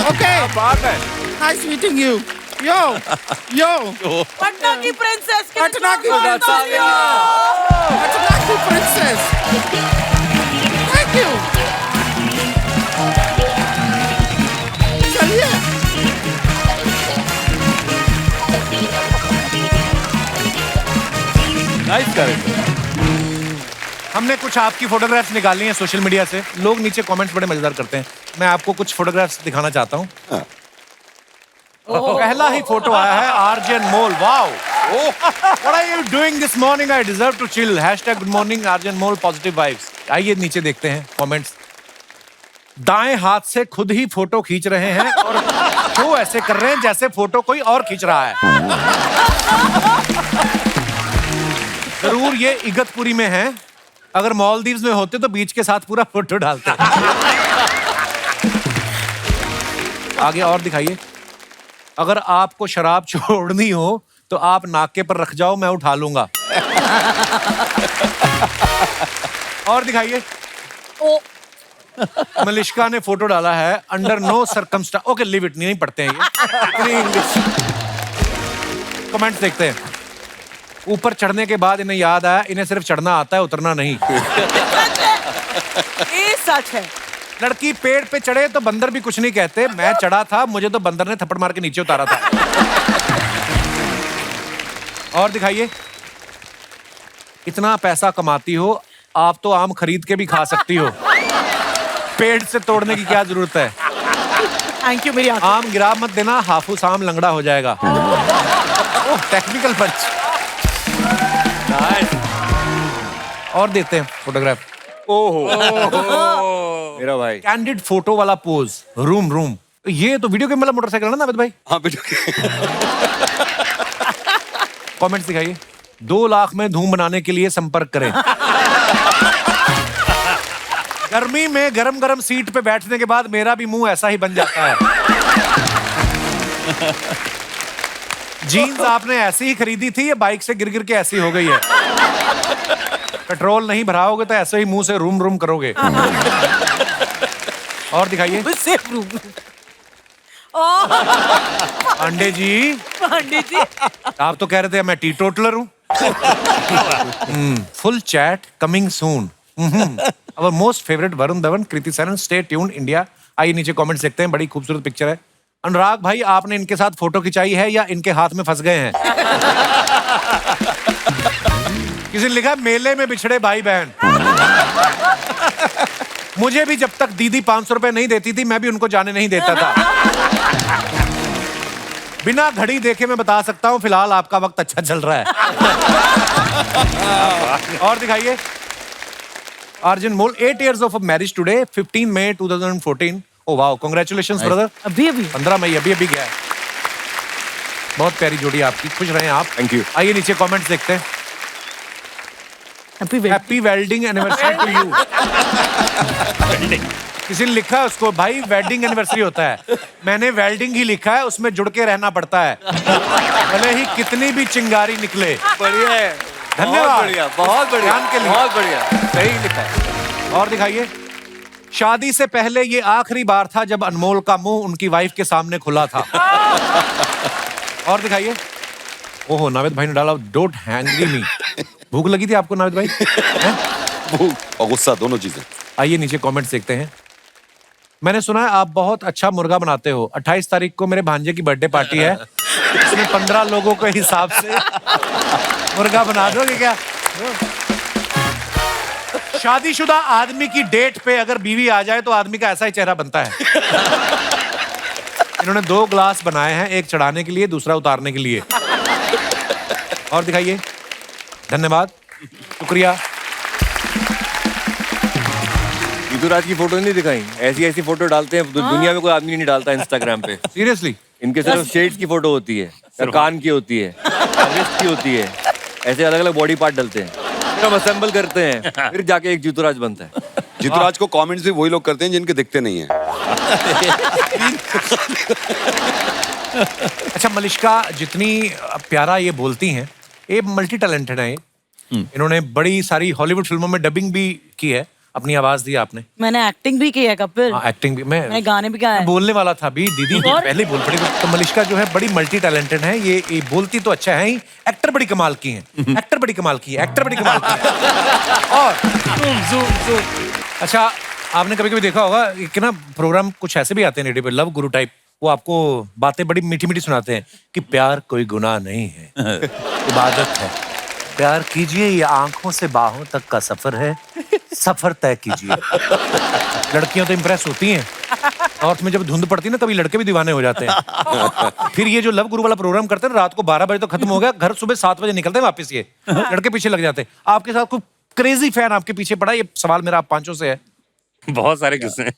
ओके बात है। Nice meeting you. Yo Patna की प्रिंसेस पटना की प्रिंसेस, थैंक यू। चलिए नाइस करेक्ट। हमने कुछ आपकी फोटोग्राफ्स निकाली हैं सोशल मीडिया से। लोग नीचे कमेंट्स बड़े मजेदार करते हैं। मैं आपको कुछ फोटोग्राफ्स दिखाना चाहता हूँ। पहला ही फोटो आया है RJ Anmol. Wow, what are you doing this morning? I deserve to chill. #Good morning RJ Anmol, positive vibes. आइए नीचे देखते हैं कमेंट्स। दाएं हाथ से खुद ही फोटो खींच रहे हैं और शो ऐसे कर रहे हैं जैसे फोटो कोई और खींच रहा है। जरूर ये इगतपुरी में है। अगर मालदीव्स में होते तो बीच के साथ पूरा फोटो डालते। आगे और दिखाइए। अगर आपको शराब छोड़नी हो तो आप नाके पर रख जाओ, मैं उठा लूंगा। और दिखाइए। मलिश्का ने फोटो डाला है under no circumstances. Okay leave it, नहीं पढ़ते हैं ये इतनी इंग्लिश। कमेंट्स देखते हैं। ऊपर चढ़ने के बाद इन्हें याद आया इन्हें सिर्फ चढ़ना आता है, उतरना नहीं। ये सच है। लड़की पेड़ पे चढ़े तो बंदर भी कुछ नहीं कहते। मैं चढ़ा था, मुझे तो बंदर ने थप्पड़ मार के नीचे उतारा था। और दिखाइए। इतना पैसा कमाती हो, आप तो आम खरीद के भी खा सकती हो। पेड़ से तोड़ने की क्या जरूरत है? थैंक यू मेरी आम गिरा मत देना, हाफूस आम लंगड़ा हो जाएगा। टेक्निकल पंच। और देते हैं फोटोग्राफ। ओहो मेरा भाई। कैंडिड फोटो वाला पोज। रूम। ये तो वीडियो गेम वाला मोटरसाइकिल है ना नाविद भाई? हाँ वीडियो। कमेंट्स दिखाइए। 2 लाख में धूम बनाने के लिए संपर्क करें। गर्मी में गरम सीट पे बैठने के बाद मेरा भी मुंह ऐसा ही बन जाता है। जीन्स आपने ऐसी ही खरीदी थी या बाइक से गिर के ऐसी हो गई है? पेट्रोल नहीं भराओगे तो ऐसे ही मुंह से रूम करोगे। और दिखाइए। पांडे जी आप तो कह रहे थे मैं टी टोटलर हूँ। Full chat coming soon. अवर most favourite Varun Dhawan, Kriti Sanon. Stay tuned India. आइए नीचे कमेंट्स देखते हैं। बड़ी खूबसूरत पिक्चर है। अनुराग भाई आपने इनके साथ फोटो खिंचाई है या इनके हाथ में फंस गए हैं? किसी ने लिखा मेले में बिछड़े भाई बहन। मुझे भी जब तक दीदी 500 रुपए नहीं देती थी मैं भी उनको जाने नहीं देता था। बिना घड़ी देखे मैं बता सकता हूं फिलहाल आपका वक्त अच्छा चल रहा है। और दिखाइए। अर्जुन मोल 8 years of marriage today, 15 May 2014. ओ वाह, कांग्रेचुलेशंस ब्रदर। अभी अभी 15 मई अभी अभी गया है। बहुत प्यारी जोड़ी आपकी, खुश रहें आप। Thank you. आइए नीचे कमेंट्स देखते हैं। Happy wedding anniversary to you. किसी ने लिखा है उसको, भाई वेडिंग एनिवर्सरी होता है, मैंने वेल्डिंग ही लिखा है, उसमें जुड़ के रहना पड़ता है, भले ही कितनी भी चिंगारी निकले। बढ़िया है, धन्यवाद। बढ़िया, बहुत बढ़िया, ध्यान के लिए। बहुत बढ़िया, सही लिखा है। और दिखाइए। शादी से पहले ये आखिरी बार था जब अनमोल का मुंह उनकी वाइफ के सामने खुला था। और दिखाइए। ओहो, नाविद भाई ने डाला डोंट हैंग्री मी। भूख लगी थी आपको नाविद भाई? भूख और गुस्सा दोनों चीजें। आइए नीचे कमेंट्स देखते हैं। मैंने सुना है आप बहुत अच्छा मुर्गा बनाते हो। 28 तारीख को मेरे भांजे की बर्थडे पार्टी है, इसमें 15 लोगों के हिसाब से मुर्गा बना दोगे क्या? शादीशुदा आदमी की डेट पे अगर बीवी आ जाए तो आदमी का ऐसा ही चेहरा बनता है। इन्होंने 2 ग्लास बनाए हैं, एक चढ़ाने के लिए, दूसरा उतारने के लिए। और दिखाइए। धन्यवाद, शुक्रिया। ऋतुराज की फोटो नहीं दिखाई? ऐसी ऐसी फोटो डालते हैं, दुनिया में कोई आदमी नहीं डालता इंस्टाग्राम पे। सीरियसली? इनके सिर्फ शेड्स की फोटो होती है, कान की होती है, रिस्ट की होती है, ऐसे अलग अलग बॉडी पार्ट डलते हैं, फिर हम असेंबल करते हैं, फिर जाके एक ऋतुराज बनता है। ऋतुराज को कमेंट्स भी वही लोग करते हैं जिनके दिखते नहीं है। अच्छा, मलिश्का जितनी प्यारा ये बोलती हैं, ये मल्टी टैलेंटेड है। इन्होंने बड़ी सारी हॉलीवुड फिल्मों में डबिंग भी की है, अपनी आवाज दी आपने। मैंने एक्टिंग भी की है कपिल। एक्टिंग भी। मैंने गाने भी गाए हैं। बोलने वाला था अभी, दीदी पहले ही बोल पड़ी। तो मलिश्का जो है बड़ी मल्टी टैलेंटेड है, ये बोलती तो अच्छा है ही, एक्टर बड़ी कमाल की हैं, एक्टर बड़ी कमाल की है, एक्टर बड़ी कमाल की है। और अच्छा, आपने कभी कभी देखा होगा कि ना प्रोग्राम कुछ ऐसे भी आते हैं रेडियो पे, लव गुरु टाइप, वो आपको बातें बड़ी मीठी मीठी सुनाते हैं कि प्यार कोई गुनाह नहीं है, इबादत है, प्यार कीजिए, ये आंखों से बाहों तक का सफर है, सफर तय कीजिए। लड़कियां तो इंप्रेस होती हैं, और उसमें जब धुंध पड़ती है ना, तभी लड़के भी दीवाने हो जाते हैं। फिर ये जो लव गुरु वाला प्रोग्राम करते हैं, रात को 12 बजे तो खत्म हो गया, घर सुबह 7 बजे निकलते हैं वापस, ये लड़के पीछे लग जाते हैं। आपके साथ कोई क्रेजी फैन आपके पीछे पड़ा? ये सवाल मेरा आप पांचों से है। बहुत सारे किस्से हैं।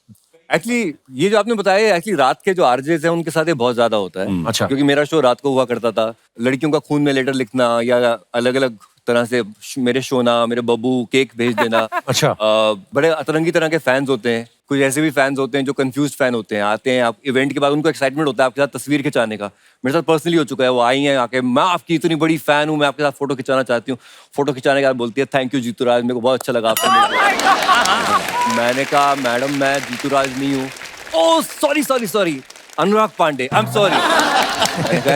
एक्चुअली ये जो आपने बताया, एक्चुअली रात के जो आरजेस हैं उनके साथ ये बहुत ज्यादा होता है। अच्छा। क्योंकि मेरा शो रात को हुआ करता था, लड़कियों का खून में लेटर लिखना या अलग अलग तरह से मेरे शोना, मेरे बब्बू केक भेज देना। अच्छा। बड़े अतरंगी तरह के फैंस होते हैं, कुछ ऐसे भी फैंस होते हैं जो कंफ्यूज फैन होते हैं, आते हैं आप इवेंट के बाद, उनको एक्साइटमेंट होता है आपके साथ तस्वीर खिंचाने का। मेरे साथ पर्सनली हो चुका है, वो आई हैं आके, मैं आपकी इतनी बड़ी फैन हूँ, मैं आपके साथ फोटो खिंचाना चाहती हूँ। फोटो खिंचाने के बाद बोलती है थैंक यू जीतूराज, मेरे को बहुत अच्छा लगा आपसे मिलकर। मैंने कहा मैडम मैं जीतूराज नहीं हूँ। Oh sorry sorry sorry, Anurag Pandey, I am sorry.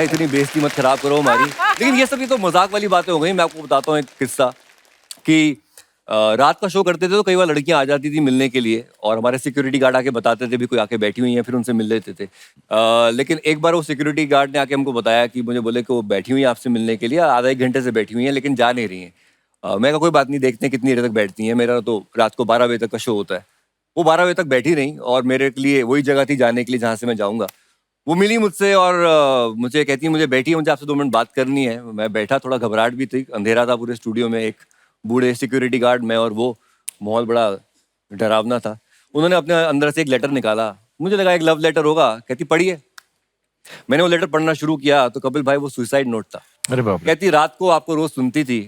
इतनी बेइज्जती मत खराब करो हमारी। लेकिन ये सब तो मजाक वाली बातें हो गई। मैं आपको बताता हूँ एक किस्सा कि रात का शो करते थे तो कई बार लड़कियां आ जाती थी मिलने के लिए, और हमारे सिक्योरिटी गार्ड आके बताते थे भी कोई आके बैठी हुई है, फिर उनसे मिल लेते थे। लेकिन एक बार वो सिक्योरिटी गार्ड ने आके हमको बताया कि मुझे बोले कि वो बैठी हुई है आपसे मिलने के लिए, आधा एक घंटे से बैठी हुई है लेकिन जा नहीं रही है। मैं कहा कोई बात नहीं, देखते हैं कितनी देर तक बैठती हैं, मेरा तो रात को 12 बजे तक का शो होता है। वो 12 बजे तक बैठी रही और मेरे लिए वही जगह थी जाने के लिए जहाँ से मैं जाऊँगा। वो मिली मुझसे और मुझे कहती है मुझे बैठी है, मुझे आपसे 2 मिनट बात करनी है। मैं बैठा, थोड़ा घबराहट भी थी, अंधेरा था पूरे स्टूडियो में, एक बूढ़े सिक्योरिटी गार्ड, मैं और वो, माहौल बड़ा डरावना था। उन्होंने अपने अंदर से एक लेटर निकाला, मुझे लगा एक लव लेटर होगा। कहती पढ़िए। मैंने वो लेटर पढ़ना शुरू किया तो कपिल भाई वो सुसाइड नोट था। अरे बाप रे। कहती रात को आपको रोज सुनती थी,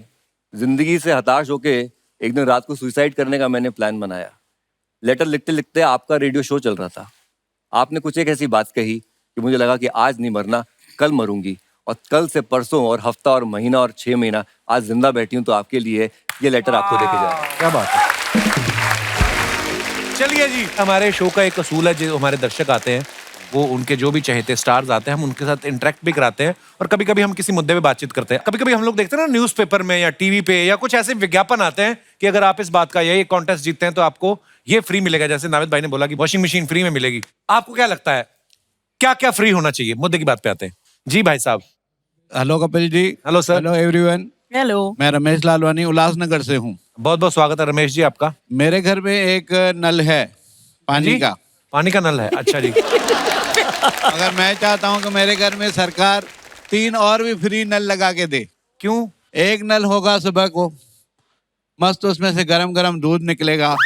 जिंदगी से हताश होके एक दिन रात को सुसाइड करने का मैंने प्लान बनाया। लेटर लिखते लिखते आपका रेडियो शो चल रहा था, आपने कुछ एक ऐसी बात कही कि मुझे लगा कि आज नहीं मरना, कल मरूंगी, और कल से परसों और हफ्ता और महीना और 6 महीना आज जिंदा बैठी हूँ तो आपके लिए ये लेटर आपको देके जा रहा है। क्या बात है। चलिए जी, हमारे शो का एक असूल है, जो हमारे दर्शक आते हैं वो उनके जो भी चहेते स्टार्स आते हैं, हम उनके साथ इंटरेक्ट भी कराते हैं, और कभी कभी हम किसी मुद्दे पे बातचीत करते हैं। कभी कभी हम लोग देखते हैं ना न्यूज़पेपर में या टीवी पे या कुछ ऐसे विज्ञापन आते हैं कि अगर आप इस बात का ये कॉन्टेस्ट जीतते हैं तो आपको ये फ्री मिलेगा। जैसे नाविद भाई ने बोला कि वॉशिंग मशीन फ्री में मिलेगी। आपको क्या लगता है क्या क्या फ्री होना चाहिए? मुद्दे की बात पे आते हैं जी भाई साहब। Hello Kapil ji. Hello sir. Hello everyone. Hello. मैं रमेश लालवानी उल्लासनगर से हूँ। बहुत बहुत स्वागत है रमेश जी आपका। मेरे घर में एक नल है पानी का। पानी का नल है? अच्छा जी। अगर मैं चाहता हूँ कि मेरे घर में सरकार 3 और भी फ्री नल लगा के दे। क्यों? एक नल होगा सुबह को, मस्त उसमें से गरम गरम दूध निकलेगा।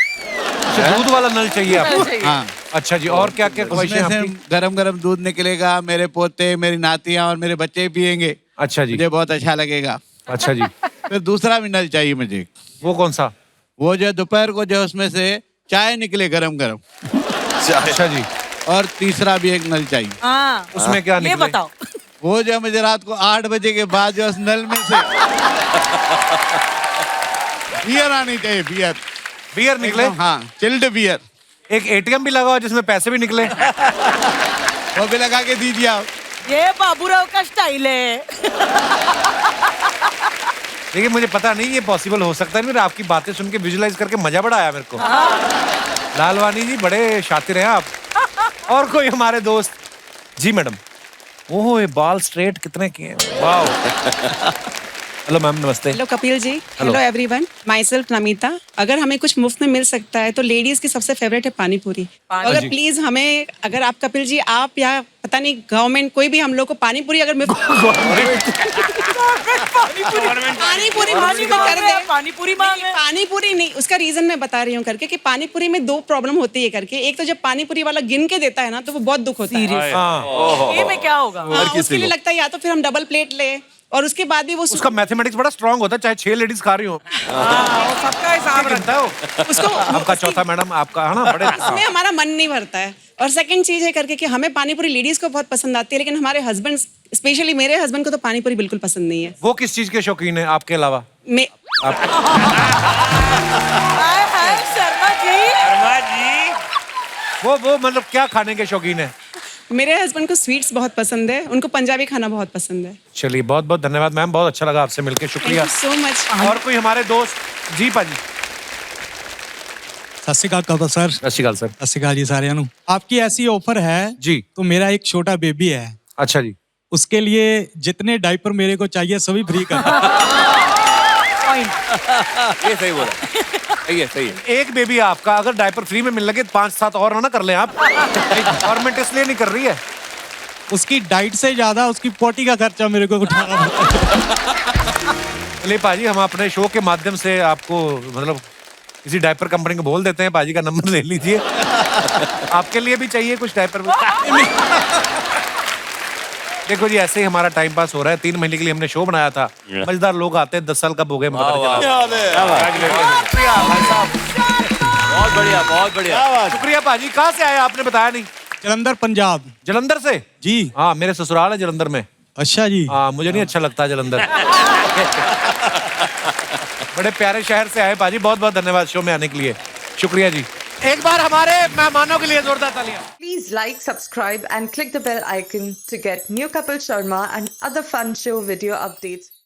दूध वाला नल चाहिए आपको? हाँ। अच्छा जी, और क्या क्या ख्वाहिशें उसमें से आपकी? गरम गरम दूध निकलेगा, मेरे पोते, मेरी नातियां और मेरे बच्चे पियेंगे। अच्छा जी, मुझे बहुत अच्छा लगेगा। अच्छा जी। फिर दूसरा भी नल चाहिए मुझे। वो कौन सा? वो जो दोपहर को जो उसमें से चाय निकले गरम गरम। अच्छा जी। और तीसरा भी एक नल चाहिए। हाँ उसमें क्या ये निकले? बताओ। वो जो मुझे रात को 8 बजे के बाद जो उस नल में से बियर आनी चाहिए, बियर। बियर निकले? हाँ, चिल्ड बियर। एक एटीएम भी लगाओ जिसमें पैसे भी निकले। वो भी लगा के दीजिए आप। ये बाबूराव का स्टाइल है। देखिए मुझे पता नहीं ये पॉसिबल हो सकता है, मेरे आपकी बातें सुन के विजुलाइज करके मजा बड़ा आया मेरे को। लालवानी जी बड़े शातिर हैं आप। और कोई हमारे दोस्त? जी मैडम। ओह ये बाल स्ट्रेट कितने किए हैं, वाह। हेलो मैम, नमस्ते। Hello Kapil ji, hello everyone, myself Namita. अगर हमें कुछ मुफ्त में मिल सकता है तो लेडीज की सबसे फेवरेट है पानी पूरी। अगर प्लीज हमें, अगर आप कपिल जी, आप या पता नहीं गवर्नमेंट कोई भी हम लोग को पानी पूरी अगर पानी पूरी नहीं, उसका रीजन मैं बता रही हूँ करके कि पानी पूरी में 2 प्रॉब्लम होती है करके। एक तो जब पानी पूरी वाला गिन के देता है ना तो वो बहुत दुख होता है। ये में क्या होगा? हाँ, उसके लिए लगता है या तो फिर हम डबल प्लेट ले और उसके बाद भी वो उसका मैथमेटिक्स बड़ा स्ट्रांग होता है, चाहे 6 लेडीज खा रही हो। सबका हिसाब रखता है उसको आपका चौथा मैडम, आपका है ना, बड़े उसमें हमारा मन नहीं भरता है। और सेकंड चीज है करके कि हमें पानी पूरी लेडीज को बहुत पसंद आती है, लेकिन हमारे हस्बैंड, स्पेशली मेरे हस्बैंड को तो पानी पूरी बिल्कुल पसंद नहीं है। वो किस चीज के शौकीन है आपके अलावा? मैं शर्मा जी। वो मतलब क्या खाने के शौकीन है? मेरे हस्बैंड को स्वीट्स बहुत पसंद है, उनको पंजाबी खाना बहुत पसंद है। चलिए बहुत बहुत धन्यवाद मैम, बहुत अच्छा लगा आपसे मिलकर, शुक्रिया। So much. और कोई हमारे दोस्त? जी पाजी। सत श्री अकाल कपिल सर। सत श्री अकाल सर। सत श्री अकाल जी साਰਿਆਂ ਨੂੰ। आपकी ऐसी ऑफर है जी, तो मेरा एक छोटा बेबी है। अच्छा जी। उसके लिए जितने डायपर मेरे को चाहिए सभी फ्री कर। ये सही बोला, सही है, सही है। एक बेबी आपका अगर डायपर फ्री में मिल लगे 5-7 और ना कर लें आप। गवर्नमेंट इसलिए नहीं कर रही है। उसकी डाइट से ज्यादा उसकी पोटी का खर्चा मेरे को उठाना पड़ता है। चलिए पाजी, हम अपने शो के माध्यम से आपको मतलब किसी डायपर कंपनी को बोल देते हैं, पाजी का नंबर ले लीजिए। आपके लिए भी चाहिए कुछ डायपर? देखो जी, ऐसे ही हमारा टाइम पास हो रहा है। 3 महीने के लिए हमने शो बनाया था, मजेदार लोग आते हैं, 10 साल कब हो गए मुझे पता नहीं चला। बहुत बढ़िया, बहुत बढ़िया। शुक्रिया पाजी। कहाँ से आए आपने बताया नहीं? जलंधर पंजाब। जलंधर से? जी हाँ, मेरे ससुराल है जलंधर में। अच्छा जी। हाँ, मुझे नहीं अच्छा लगता जलंधर। बड़े प्यारे शहर से आए पाजी, बहुत बहुत धन्यवाद शो में आने के लिए, शुक्रिया जी। एक बार हमारे मेहमानों के लिए जोरदार तालियां। Please like, subscribe and click the bell icon to get new Kapil Sharma and other fun show video updates.